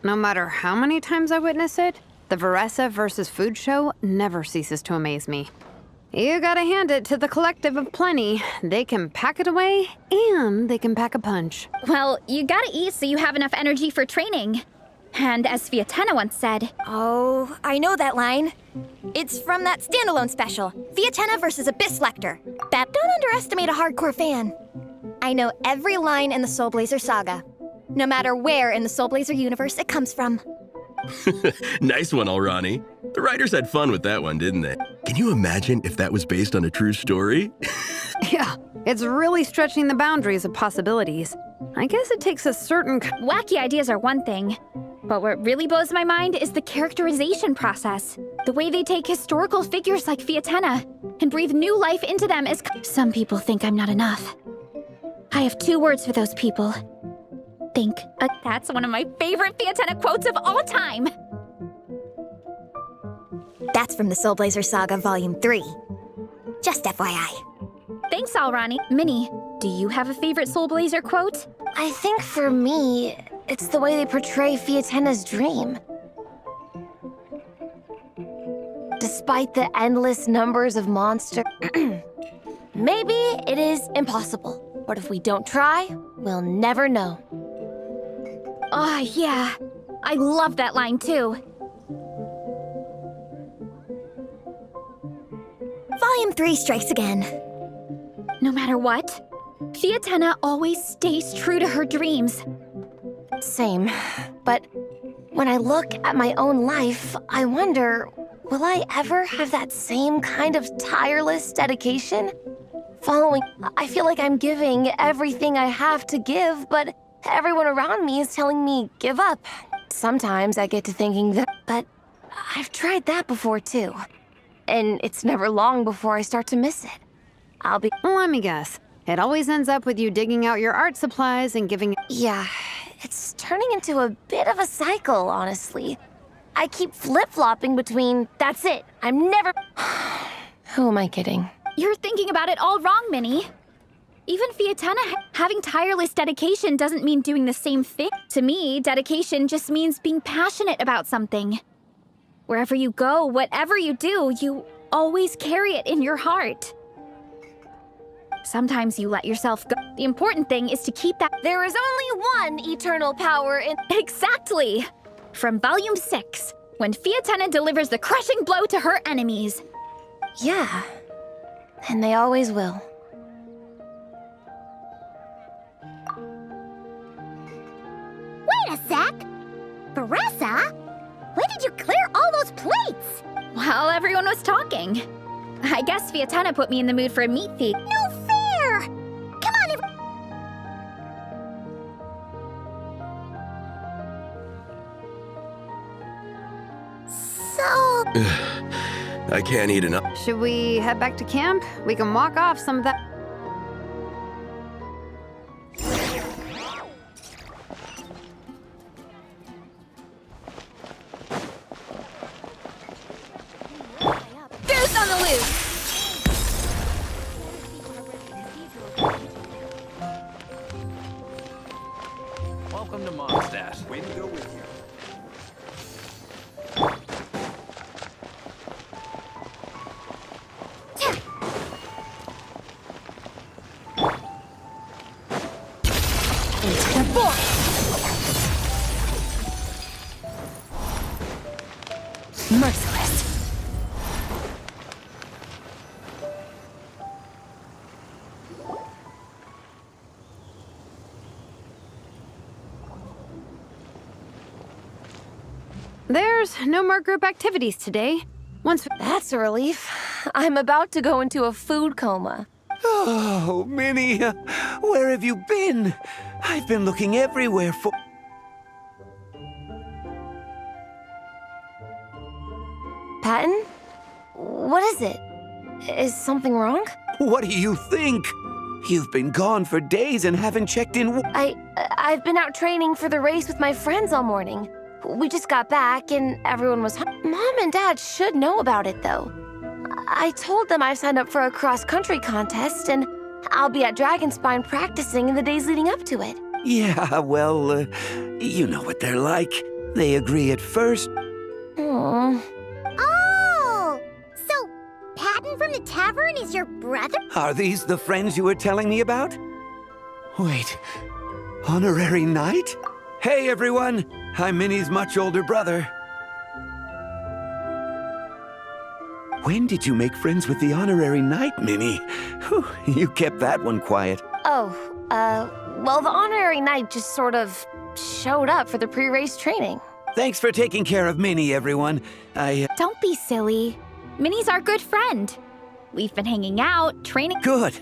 No matter how many times I witness it, the Varesa versus Food show never ceases to amaze me. You gotta hand it to the collective of plenty. They can pack it away, and they can pack a punch. Well, you gotta eat so you have enough energy for training. And as Fiatenna once said, Oh, I know that line. It's from that standalone special, Fiatenna versus Abyss Lecter. Bep, don't underestimate a hardcore fan. I know every line in the Soulblazer saga, no matter where in the Soulblazer universe it comes from. Nice one, Alrani. The writers had fun with that one, didn't they? Can you imagine if that was based on a true story? Yeah, it's really stretching the boundaries of possibilities. I guess it takes a certain wacky ideas are one thing, but what really blows my mind is the characterization process. The way they take historical figures like Fiatenna and breathe new life into them is... Some people think I'm not enough. I have 2 words for those people. Think. That's one of my favorite Fiatenna quotes of all time. That's from the Soulblazer Saga Volume 3. Just FYI. Thanks, Alrani. Minnie, do you have a favorite Soulblazer quote? I think for me, it's the way they portray Fiatenna's dream. Despite the endless numbers of monsters, maybe it is impossible. But if we don't try, we'll never know. Oh, yeah. I love that line, too. Volume 3 strikes again. No matter what, Fiatenna always stays true to her dreams. Same. But when I look at my own life, I wonder, will I ever have that same kind of tireless dedication? I feel like I'm giving everything I have to give, but everyone around me is telling me, give up. Sometimes I get to thinking that, but I've tried that before too. And it's never long before I start to miss it. Let me guess. It always ends up with you digging out your art supplies and giving... Yeah, it's turning into a bit of a cycle, honestly. I keep flip-flopping between, that's it, I'm never... Who am I kidding? You're thinking about it all wrong, Minnie. Even Fiatenna having tireless dedication doesn't mean doing the same thing. To me, dedication just means being passionate about something. Wherever you go, whatever you do, you always carry it in your heart. Sometimes you let yourself go. The important thing is to keep that... There is only one eternal power in... Exactly! From Volume 6, when Fiatenna delivers the crushing blow to her enemies. Yeah. And they always will. Wait a sec! Beressa? When did you clear all those plates? While everyone was talking. I guess Fiatenna put me in the mood for a meat thief. No fair! Come on, I can't eat enough. Should we head back to camp? We can walk off some of that... Goose on the loose! Welcome to Mondstadt. Way to go with you. Merciless. There's no more group activities today. That's a relief. I'm about to go into a food coma. Oh, Minnie, where have you been? I've been looking everywhere for... Patton? What is it? Is something wrong? What do you think? You've been gone for days and haven't checked in... I've been out training for the race with my friends all morning. We just got back and everyone was... Mom and Dad should know about it, though. I told them I signed up for a cross-country contest and I'll be at Dragonspine practicing in the days leading up to it. Yeah, well, you know what they're like. They agree at first. Aww. Oh! So, Patton from the tavern is your brother? Are these the friends you were telling me about? Wait, honorary knight? Hey, everyone. I'm Minnie's much older brother. When did you make friends with the honorary knight, Minnie? Whew, you kept that one quiet. Oh, well, the honorary knight just sort of showed up for the pre-race training. Thanks for taking care of Minnie, everyone. Don't be silly. Minnie's our good friend. We've been hanging out, training. Good.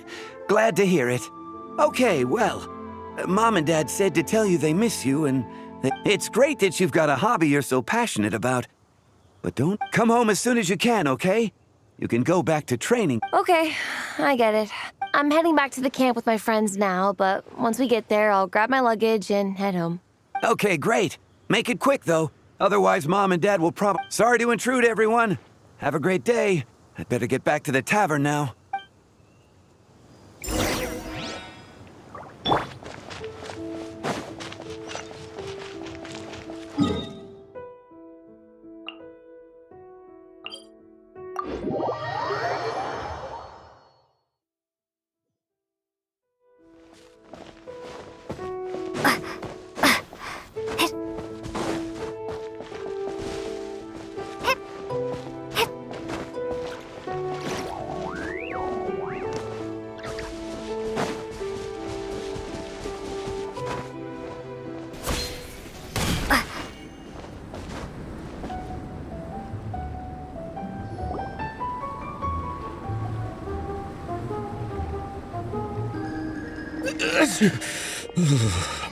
Glad to hear it. Okay, well, Mom and Dad said to tell you they miss you, and it's great that you've got a hobby you're so passionate about. But don't come home as soon as you can, okay? You can go back to training. Okay, I get it. I'm heading back to the camp with my friends now, but once we get there, I'll grab my luggage and head home. Okay, great. Make it quick, though. Otherwise, Mom and Dad will probably... Sorry to intrude, everyone. Have a great day. I'd better get back to the tavern now.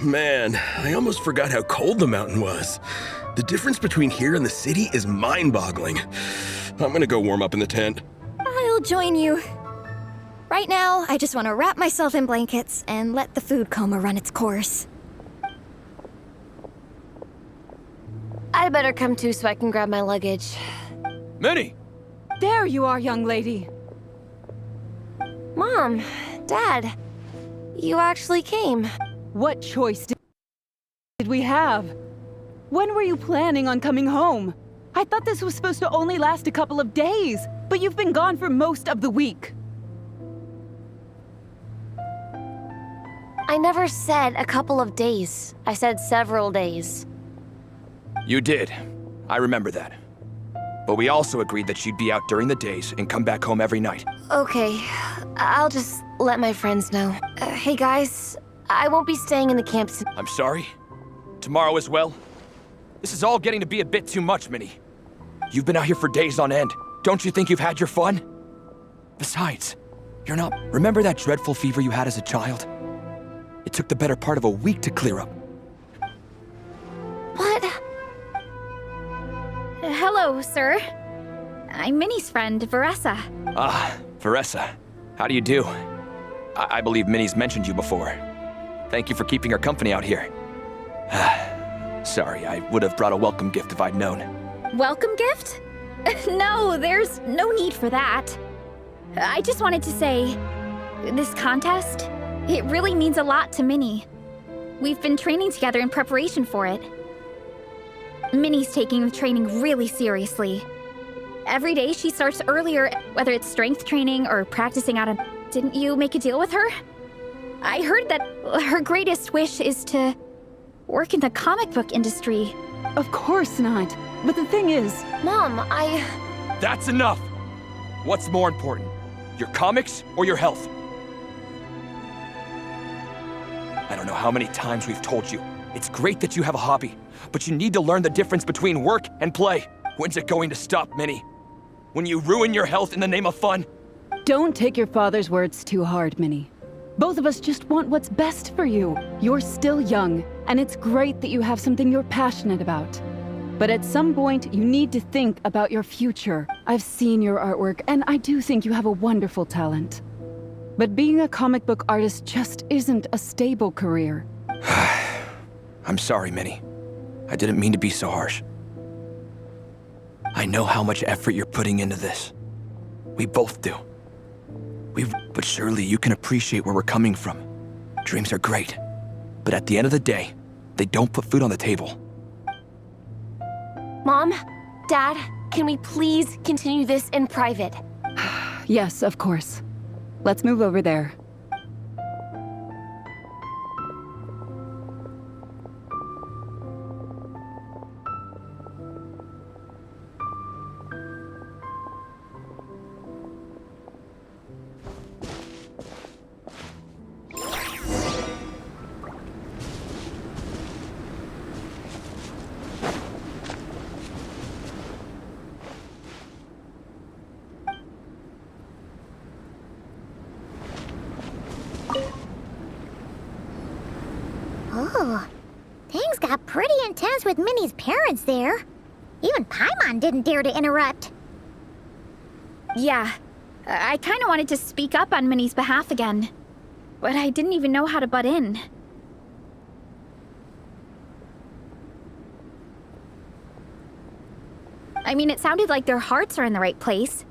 Man, I almost forgot how cold the mountain was. The difference between here and the city is mind-boggling. I'm gonna go warm up in the tent. I'll join you. Right now, I just want to wrap myself in blankets and let the food coma run its course. I'd better come too so I can grab my luggage. Minnie! There you are, young lady. Mom, Dad, you actually came. What choice did we have? When were you planning on coming home? I thought this was supposed to only last a couple of days, but you've been gone for most of the week. I never said a couple of days. I said several days. You did. I remember that. But we also agreed that you'd be out during the days and come back home every night. Okay, I'll just let my friends know. Hey guys, I won't be staying in the camp. I'm sorry. Tomorrow as well. This is all getting to be a bit too much, Minnie. You've been out here for days on end. Don't you think you've had your fun? Besides, you're not... Remember that dreadful fever you had as a child? It took the better part of a week to clear up. What? Hello, sir. I'm Minnie's friend, Veressa. Ah, Veressa. How do you do? I believe Minnie's mentioned you before. Thank you for keeping her company out here. Sorry, I would have brought a welcome gift if I'd known. Welcome gift? No, there's no need for that. I just wanted to say, this contest, it really means a lot to Minnie. We've been training together in preparation for it. Minnie's taking the training really seriously. Every day she starts earlier, whether it's strength training or practicing out on... Didn't you make a deal with her? I heard that her greatest wish is to work in the comic book industry. Of course not. But the thing is... Mom, That's enough! What's more important? Your comics or your health? I don't know how many times we've told you. It's great that you have a hobby, but you need to learn the difference between work and play. When's it going to stop, Minnie? When you ruin your health in the name of fun? Don't take your father's words too hard, Minnie. Both of us just want what's best for you. You're still young, and it's great that you have something you're passionate about. But at some point, you need to think about your future. I've seen your artwork, and I do think you have a wonderful talent. But being a comic book artist just isn't a stable career. I'm sorry, Minnie. I didn't mean to be so harsh. I know how much effort you're putting into this. We both do. But surely you can appreciate where we're coming from. Dreams are great, but at the end of the day, they don't put food on the table. Mom, Dad, can we please continue this in private? Yes, of course. Let's move over there. Ooh, things got pretty intense with Minnie's parents there. Even Paimon didn't dare to interrupt. Yeah, I kind of wanted to speak up on Minnie's behalf again, but I didn't even know how to butt in. I mean, it sounded like their hearts are in the right place.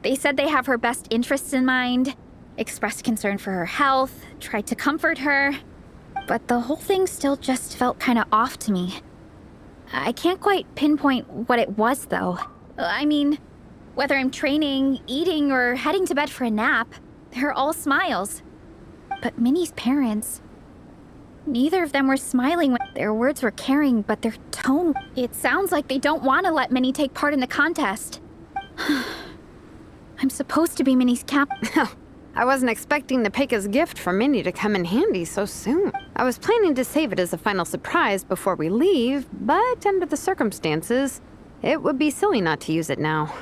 They said they have her best interests in mind, expressed concern for her health, tried to comfort her, but the whole thing still just felt kind of off to me. I can't quite pinpoint what it was, though. I mean, whether I'm training, eating, or heading to bed for a nap, they're all smiles. But Minnie's parents, neither of them were smiling when their words were caring, but their tone, it sounds like they don't want to let Minnie take part in the contest. I'm supposed to be Minnie's cap. I wasn't expecting Nepeka's gift for Minnie to come in handy so soon. I was planning to save it as a final surprise before we leave, but under the circumstances, it would be silly not to use it now.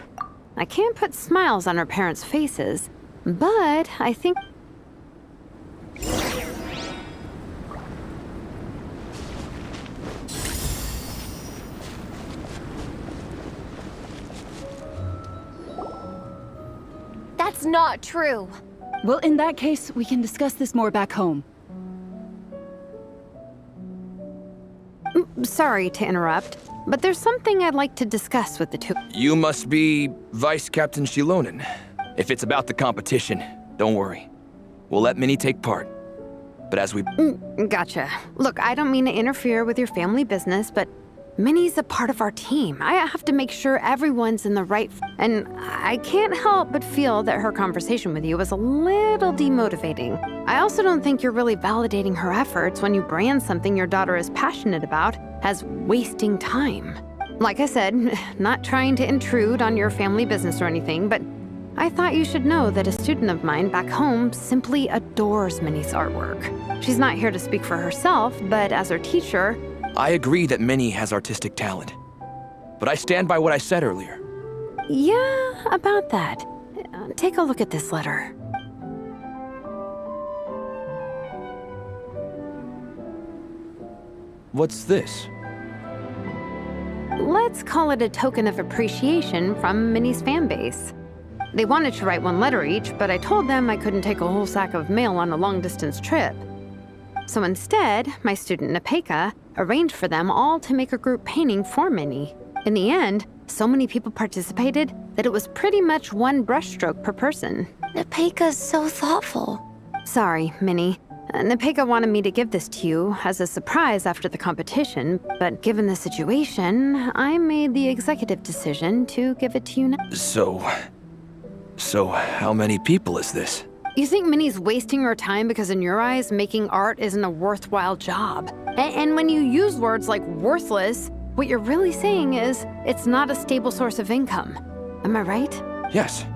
I can't put smiles on her parents' faces, but I think... That's not true. Well, in that case, we can discuss this more back home. Sorry to interrupt, but there's something I'd like to discuss with the two. You must be Vice Captain Shilonen. If it's about the competition, don't worry. We'll let Minnie take part. But as we... Gotcha. Look, I don't mean to interfere with your family business, but Minnie's a part of our team. I have to make sure everyone's in the right... And I can't help but feel that her conversation with you was a little demotivating. I also don't think you're really validating her efforts when you brand something your daughter is passionate about as wasting time. Like I said, not trying to intrude on your family business or anything, but I thought you should know that a student of mine back home simply adores Minnie's artwork. She's not here to speak for herself, but as her teacher... I agree that Minnie has artistic talent. But I stand by what I said earlier. Yeah, about that. Take a look at this letter. What's this? Let's call it a token of appreciation from Minnie's fan base. They wanted to write one letter each, but I told them I couldn't take a whole sack of mail on a long-distance trip. So instead, my student Nepeka arranged for them all to make a group painting for Minnie. In the end, so many people participated that it was pretty much one brushstroke per person. Nepeka's so thoughtful. Sorry, Minnie. Nepeka wanted me to give this to you as a surprise after the competition, but given the situation, I made the executive decision to give it to you now. So how many people is this? You think Minnie's wasting her time because in your eyes, making art isn't a worthwhile job? And when you use words like worthless, what you're really saying is it's not a stable source of income. Am I right? Yes,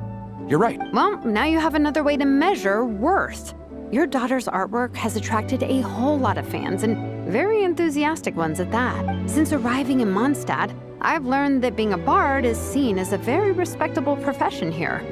you're right. Well, now you have another way to measure worth. Your daughter's artwork has attracted a whole lot of fans, and very enthusiastic ones at that. Since arriving in Mondstadt, I've learned that being a bard is seen as a very respectable profession here.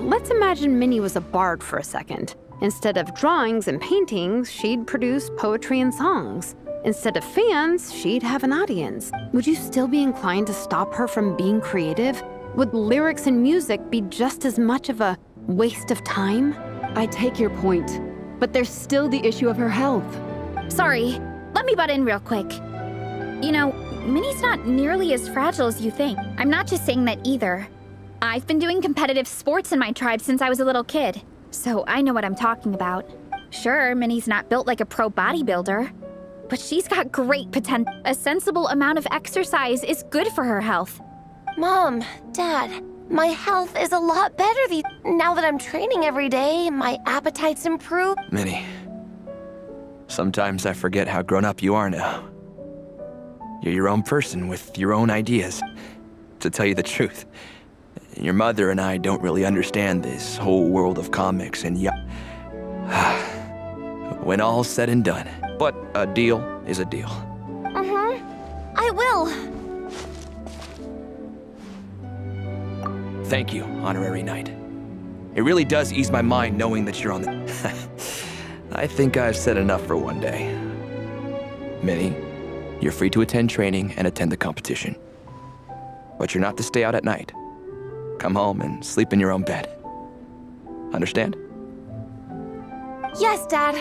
Let's imagine Minnie was a bard for a second. Instead of drawings and paintings, she'd produce poetry and songs. Instead of fans, she'd have an audience. Would you still be inclined to stop her from being creative? Would lyrics and music be just as much of a waste of time? I take your point, but there's still the issue of her health. Sorry, let me butt in real quick. You know, Minnie's not nearly as fragile as you think. I'm not just saying that either. I've been doing competitive sports in my tribe since I was a little kid, so I know what I'm talking about. Sure, Minnie's not built like a pro bodybuilder, but she's got great potential. A sensible amount of exercise is good for her health. Mom, Dad, my health is a lot better now that I'm training every day. My appetite's improved. Minnie, sometimes I forget how grown up you are now. You're your own person with your own ideas. To tell you the truth, your mother and I don't really understand this whole world of comics and when all's said and done. But a deal is a deal. I will. Thank you, Honorary Knight. It really does ease my mind knowing that you're on the... I think I've said enough for one day. Minnie, you're free to attend training and attend the competition. But you're not to stay out at night. Come home and sleep in your own bed. Understand? Yes, Dad.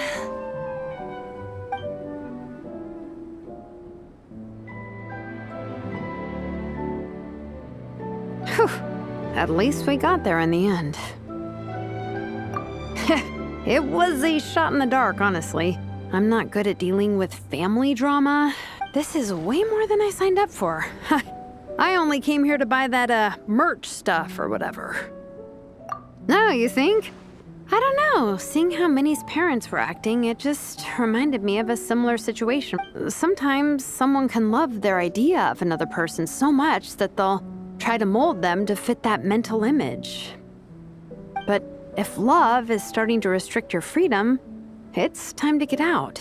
Whew. At least we got there in the end. It was a shot in the dark, honestly. I'm not good at dealing with family drama. This is way more than I signed up for. I only came here to buy that, merch stuff or whatever. No, you think? I don't know. Seeing how Minnie's parents were acting, it just reminded me of a similar situation. Sometimes someone can love their idea of another person so much that they'll try to mold them to fit that mental image. But if love is starting to restrict your freedom, it's time to get out.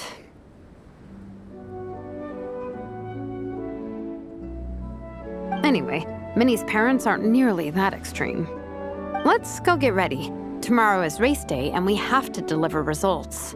Anyway, Minnie's parents aren't nearly that extreme. Let's go get ready. Tomorrow is race day, and we have to deliver results.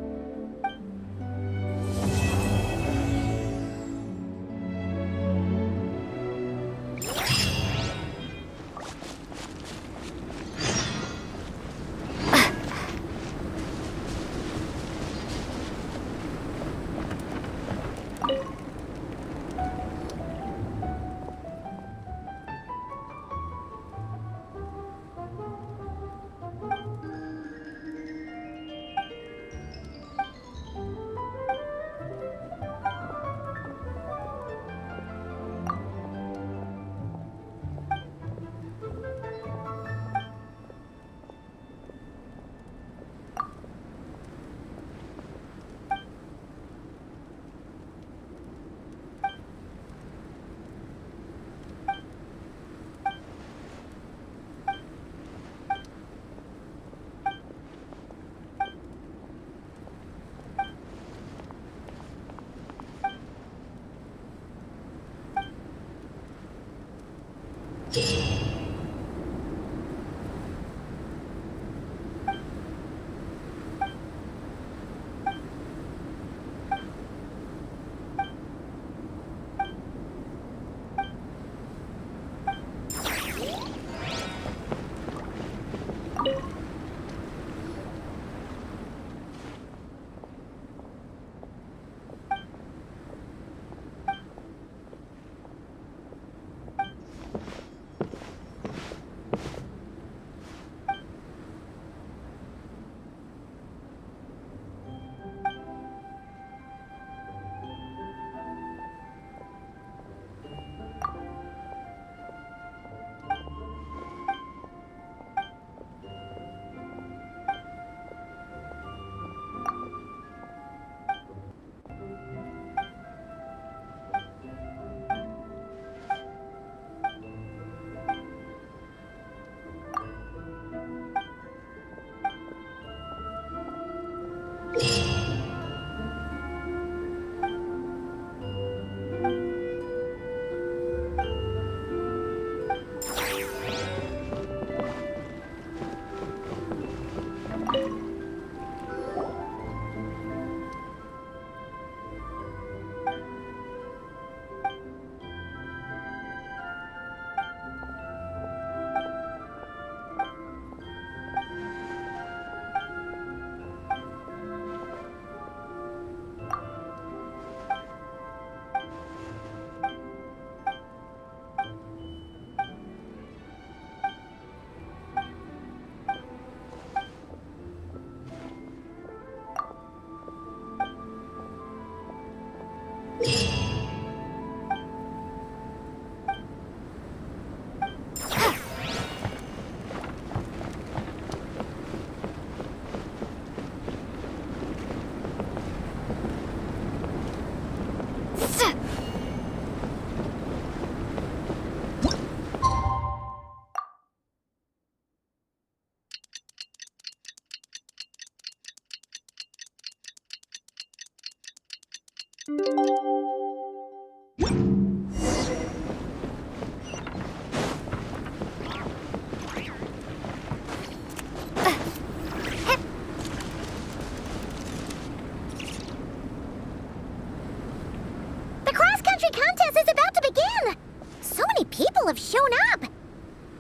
all have shown up.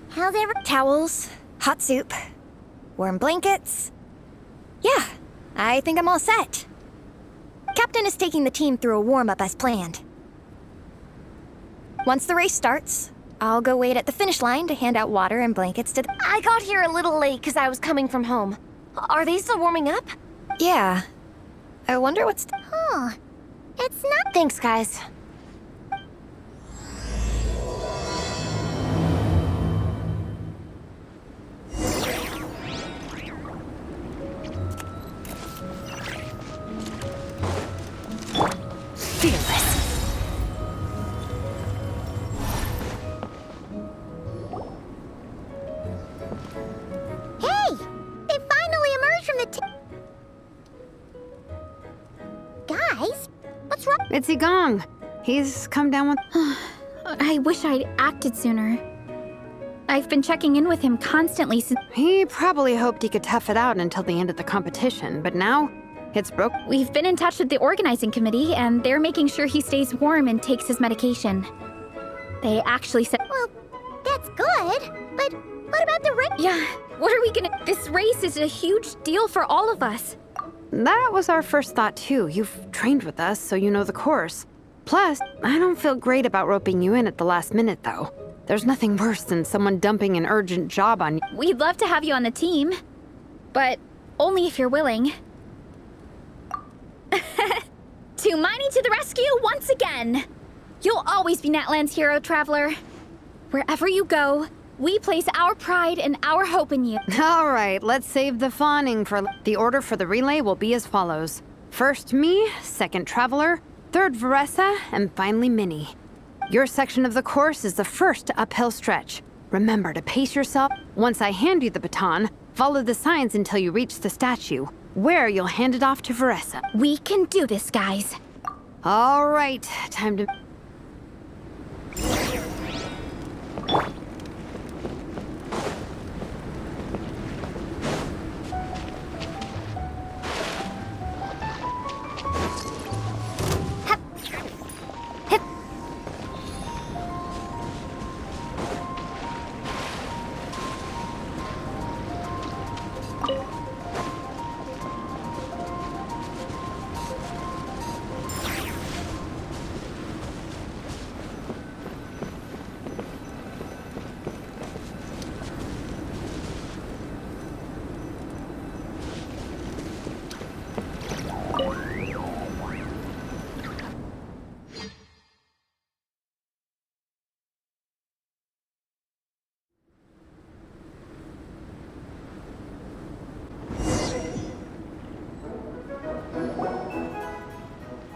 How's Towels, hot soup, warm blankets. Yeah, I think I'm all set. Captain is taking the team through a warm-up as planned. Once the race starts, I'll go wait at the finish line to hand out water and blankets to the... I got here a little late because I was coming from home. Are they still warming up? Yeah. I wonder what's... Oh, it's not... Thanks, guys. Fearless. Hey! They finally emerged from the Guys, what's wrong? It's Gong. He's come down with... I wish I'd acted sooner. I've been checking in with him constantly since... He probably hoped he could tough it out until the end of the competition, but now it's broke. We've been in touch with the organizing committee, and they're making sure he stays warm and takes his medication. They actually said... Well, that's good, but what about the race? Yeah, what are we gonna... This race is a huge deal for all of us. That was our first thought, too. You've trained with us, so you know the course. Plus, I don't feel great about roping you in at the last minute, though. There's nothing worse than someone dumping an urgent job on you. We'd love to have you on the team, but only if you're willing. To Miney to the rescue once again! You'll always be Natlan's hero, Traveler. Wherever you go, we place our pride and our hope in you. All right, let's save the fawning for... The order for the relay will be as follows. First me, second Traveler, third Veressa, and finally Minnie. Your section of the course is the first uphill stretch. Remember to pace yourself. Once I hand you the baton, follow the signs until you reach the statue, where you'll hand it off to Veressa. We can do this, guys. All right, time to...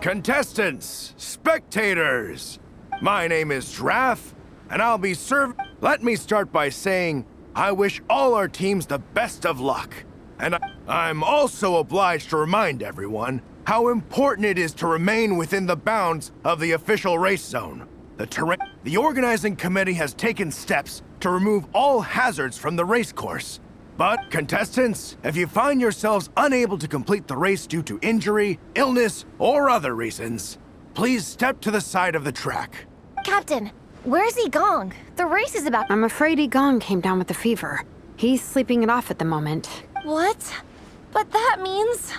Contestants, spectators, my name is Draff, and I'll be Let me start by saying I wish all our teams the best of luck. And I'm also obliged to remind everyone how important it is to remain within the bounds of the official race zone. The organizing committee has taken steps to remove all hazards from the race course. But, contestants, if you find yourselves unable to complete the race due to injury, illness, or other reasons, please step to the side of the track. Captain, where's Gong? The race is about... I'm afraid Gong came down with a fever. He's sleeping it off at the moment. What? But that means...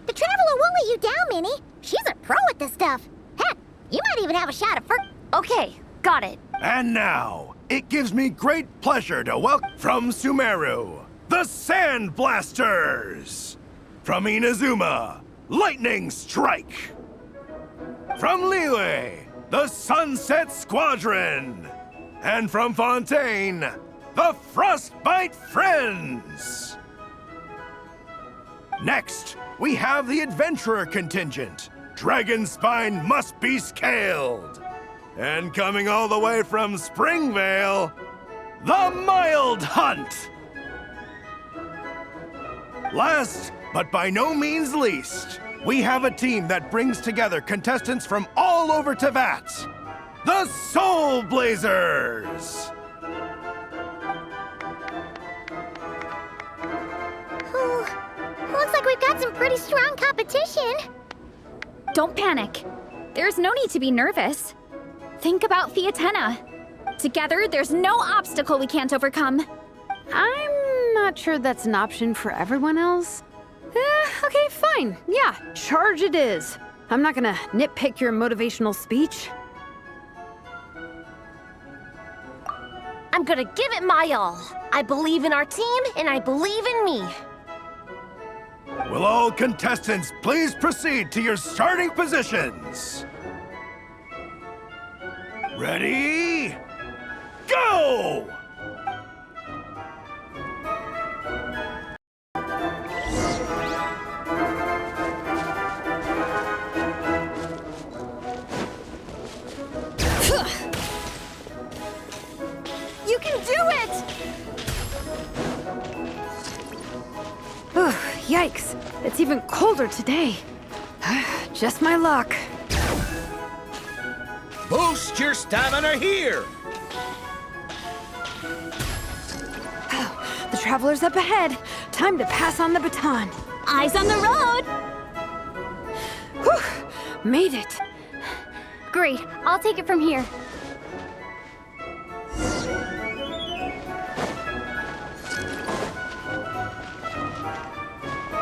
The Traveler won't let you down, Minnie. She's a pro at this stuff. Heck, you might even have a shot at first. Okay, got it. And now, it gives me great pleasure to welcome from Sumeru, the Sandblasters. From Inazuma, Lightning Strike. From Liyue, the Sunset Squadron. And from Fontaine, the Frostbite Friends. Next, we have the Adventurer contingent. Dragonspine must be scaled. And coming all the way from Springvale, the Mild Hunt! Last, but by no means least, we have a team that brings together contestants from all over Teyvat, the Soulblazers! Looks like we've got some pretty strong competition. Don't panic. There's no need to be nervous. Think about Fiatenna. Together, there's no obstacle we can't overcome. I'm not sure that's an option for everyone else. Okay, fine. Yeah, charge it is. I'm not gonna nitpick your motivational speech. I'm gonna give it my all. I believe in our team, and I believe in me. Will all contestants please proceed to your starting positions? Ready? Go! You can do it! Ugh, yikes. It's even colder today. Just my luck. Boost your stamina here! The traveler's up ahead. Time to pass on the baton. Eyes on the road! Whew, made it. Great, I'll take it from here.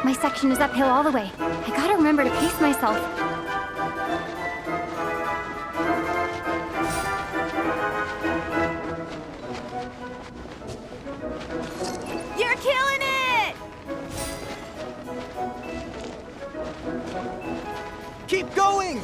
My section is uphill all the way. I gotta remember to pace myself. You're killing it! Keep going!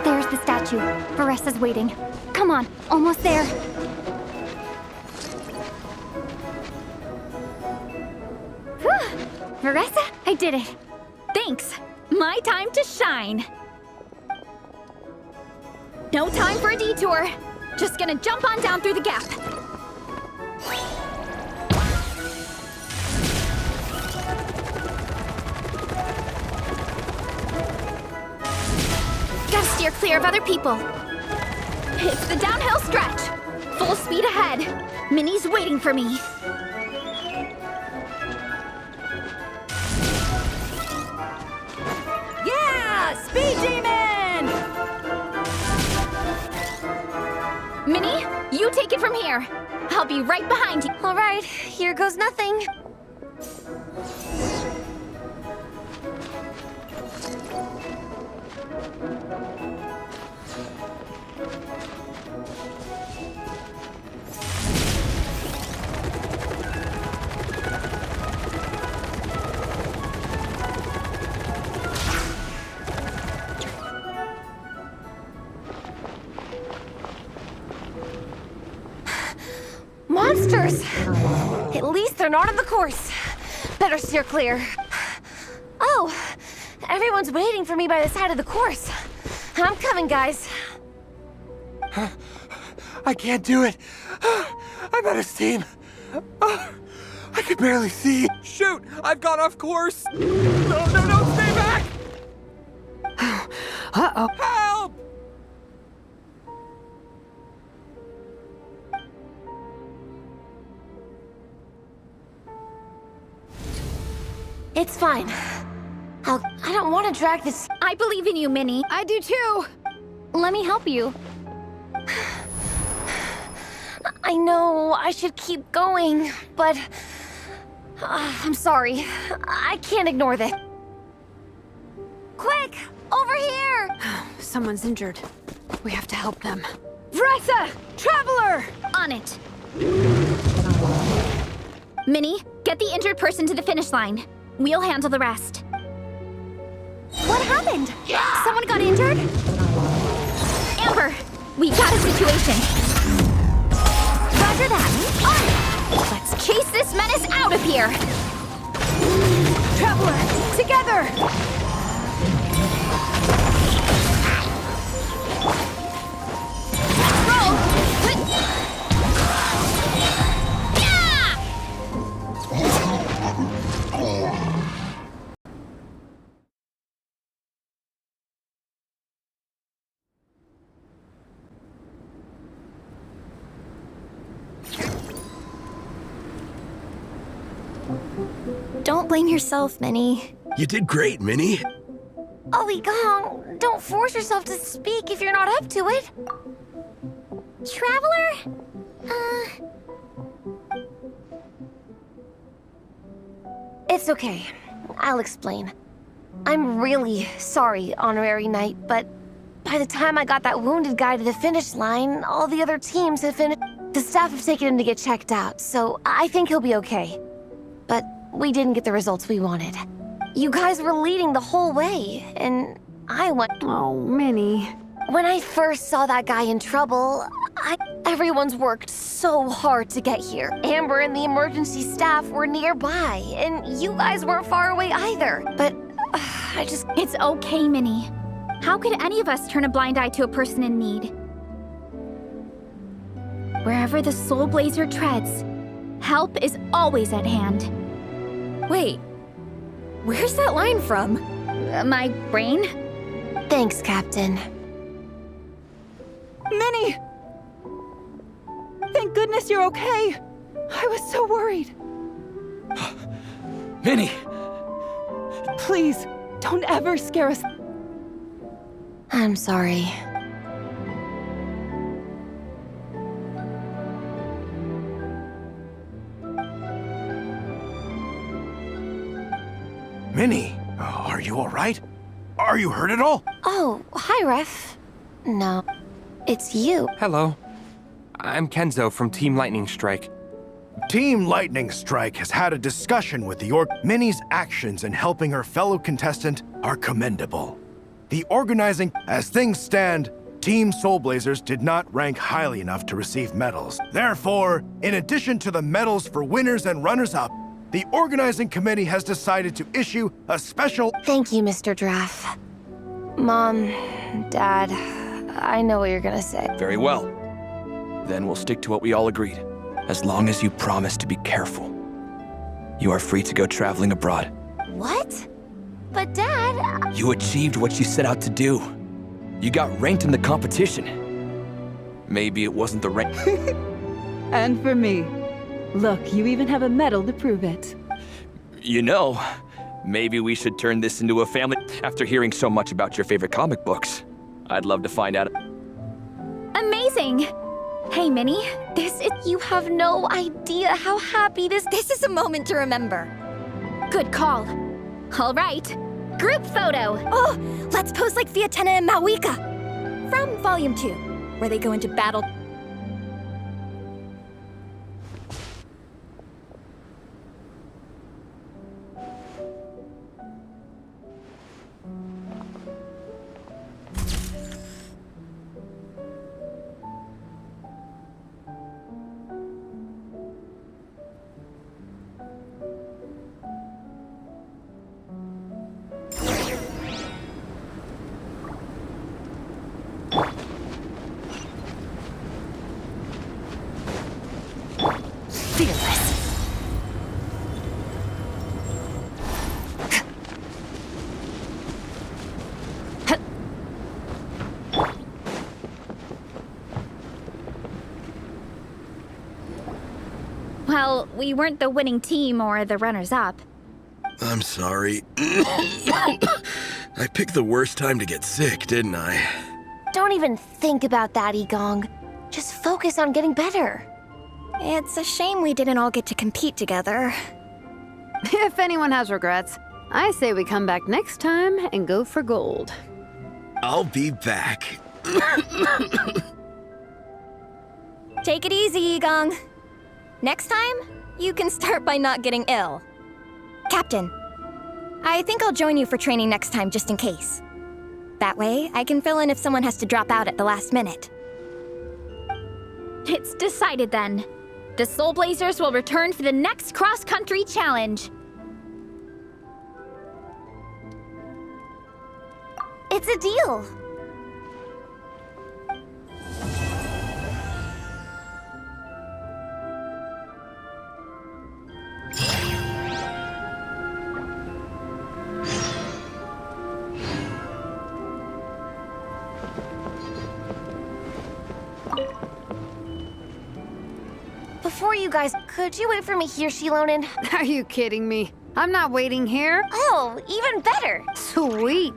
There's the statue. Varesa's waiting. Come on, almost there. Whew. Varesa, I did it. Thanks. My time to shine. No time for a detour. Just gonna jump on down through the gap. Gotta steer clear of other people. It's the downhill stretch. Full speed ahead. Minnie's waiting for me. Yeah! Speed Demon! Minnie, you take it from here. I'll be right behind you. All right, here goes nothing. Monsters! At least they're not on the course. Better steer clear. Oh, everyone's waiting for me by the side of the course. I'm coming, guys. I can't do it. I'm out of steam. I can barely see. Shoot! I've gone off course! No, stay back! Uh-oh. Help! It's fine. I don't want to drag this. I believe in you, Minnie. I do too. Let me help you. I know I should keep going, but I'm sorry. I can't ignore this. Quick! Over here! Someone's injured. We have to help them. Varesa! Traveler! On it. Minnie, get the injured person to the finish line. We'll handle the rest. What happened? Someone got injured? Amber, we got a situation. Roger that. Let's chase this menace out of here. Traveler! Together! Don't blame yourself, Minnie. You did great, Minnie. Ollie Gong, don't force yourself to speak if you're not up to it. Traveler? It's okay. I'll explain. I'm really sorry, Honorary Knight, but by the time I got that wounded guy to the finish line, all the other teams had finished. The staff have taken him to get checked out, so I think he'll be okay. But we didn't get the results we wanted. You guys were leading the whole way, and I went... Oh, Minnie. When I first saw that guy in trouble, everyone's worked so hard to get here. Amber and the emergency staff were nearby, and you guys weren't far away either. But I just... It's okay, Minnie. How could any of us turn a blind eye to a person in need? Wherever the Soulblazer treads, help is always at hand. Wait, where's that line from? My brain? Thanks, Captain. Minnie! Thank goodness you're okay. I was so worried. Minnie! Please, don't ever scare us. I'm sorry. Minnie, are you all right? Are you hurt at all? Oh, hi, Ref. No, it's you. Hello. I'm Kenzo from Team Lightning Strike. Team Lightning Strike has had a discussion with the Minnie's actions in helping her fellow contestant are commendable. The organizing, as things stand, Team Soulblazers did not rank highly enough to receive medals. Therefore, in addition to the medals for winners and runners-up, the organizing committee has decided to issue a special... Thank you, Mr. Draff. Mom, Dad, I know what you're gonna say. Very well. Then we'll stick to what we all agreed. As long as you promise to be careful. You are free to go traveling abroad. What? But Dad... You achieved what you set out to do. You got ranked in the competition. Maybe it wasn't the rank... And for me. Look, you even have a medal to prove it. You know, maybe we should turn this into a family. After hearing so much about your favorite comic books, I'd love to find out. Amazing! Hey, Minnie, this is... You have no idea how happy this is a moment to remember. Good call. All right, group photo. Oh, let's pose like Fiatena and Mawika from Volume 2, where they go into battle. Well, we weren't the winning team or the runners-up. I'm sorry. I picked the worst time to get sick, didn't I? Don't even think about that, Igong. Just focus on getting better. It's a shame we didn't all get to compete together. If anyone has regrets, I say we come back next time and go for gold. I'll be back. Take it easy, Igong. Next time, you can start by not getting ill. Captain, I think I'll join you for training next time just in case. That way, I can fill in if someone has to drop out at the last minute. It's decided then. The Soulblazers will return for the next cross-country challenge. It's a deal. Before you guys, could you wait for me here, Shilonen? Are you kidding me? I'm not waiting here. Oh, even better. Sweet.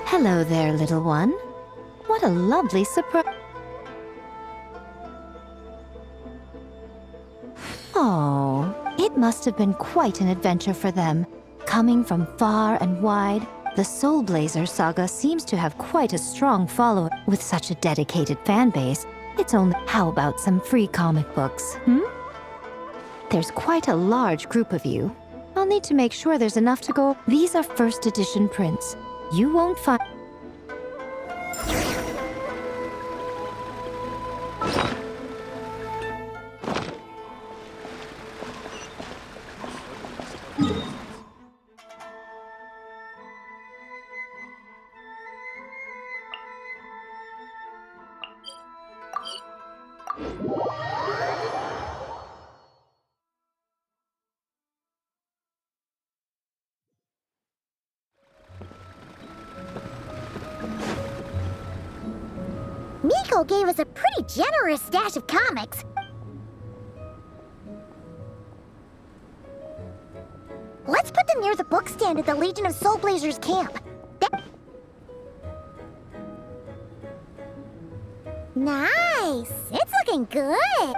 Hello there, little one. What a lovely surprise. Oh, it must have been quite an adventure for them. Coming from far and wide, the Soulblazers saga seems to have quite a strong following. With such a dedicated fan base, it's only... How about some free comic books, There's quite a large group of you. I'll need to make sure there's enough to go. These are first edition prints. You won't find... Miko gave us a pretty generous stash of comics. Let's put them near the book stand at the Legion of Soulblazers camp. Nice! It's looking good!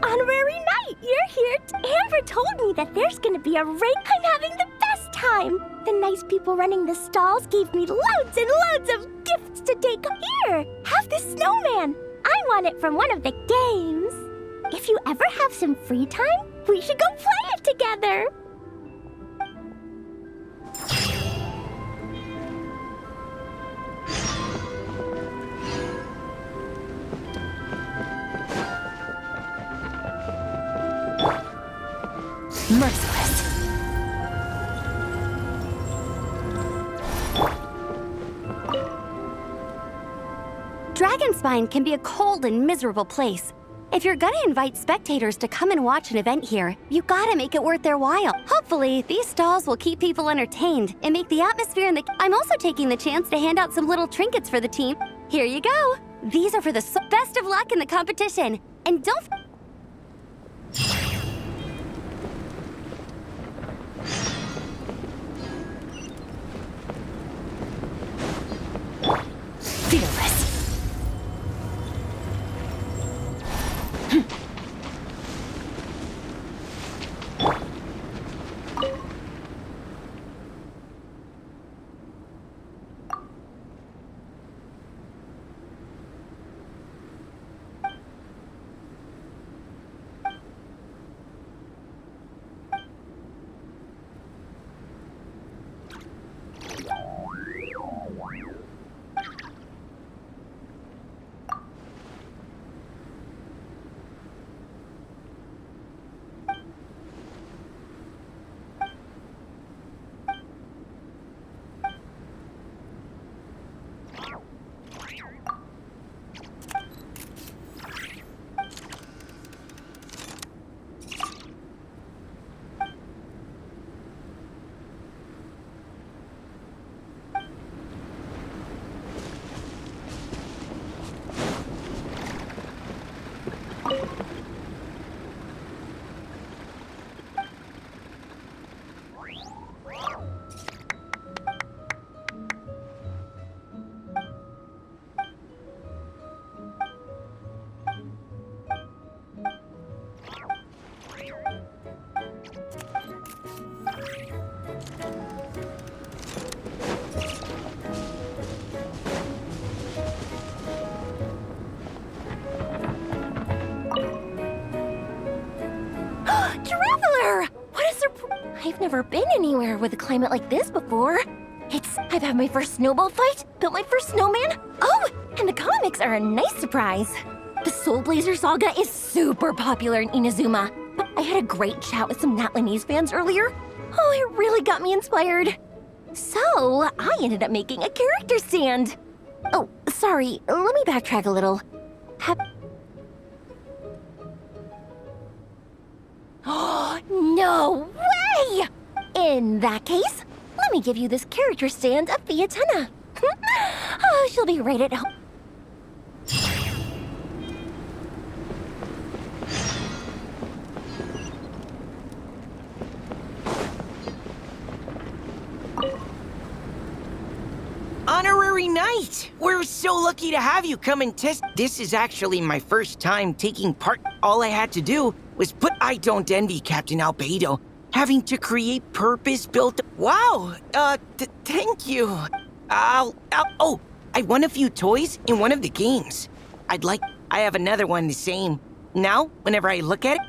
Honorary Knight, you're here. Amber told me that there's gonna be a race. I'm having the best time. The nice people running the stalls gave me loads and loads of gifts to take. Here, have this snowman. I won it from one of the games. If you ever have some free time, we should go play it together. Merciless. Dragonspine can be a cold and miserable place. If you're gonna invite spectators to come and watch an event here, you gotta make it worth their while. Hopefully, these stalls will keep people entertained and make the atmosphere in the... I'm also taking the chance to hand out some little trinkets for the team. Here you go. These are for the best of luck in the competition. And don't... Fearless. I've never been anywhere with a climate like this before. I've had my first snowball fight, built my first snowman. Oh, and the comics are a nice surprise. The Soulblazers saga is super popular in Inazuma. I had a great chat with some Natlanese fans earlier. Oh, it really got me inspired. So, I ended up making a character stand. Oh, sorry, let me backtrack a little. Oh, no way! In that case, let me give you this character stand of Fiatenna. Oh, she'll be right at home. Honorary Knight! We're so lucky to have you come and test. This is actually my first time taking part. All I had to do was put I Don't Envy Captain Albedo, having to create purpose-built... Wow! Thank you. Oh, I won a few toys in one of the games. I have another one the same. Now, whenever I look at it,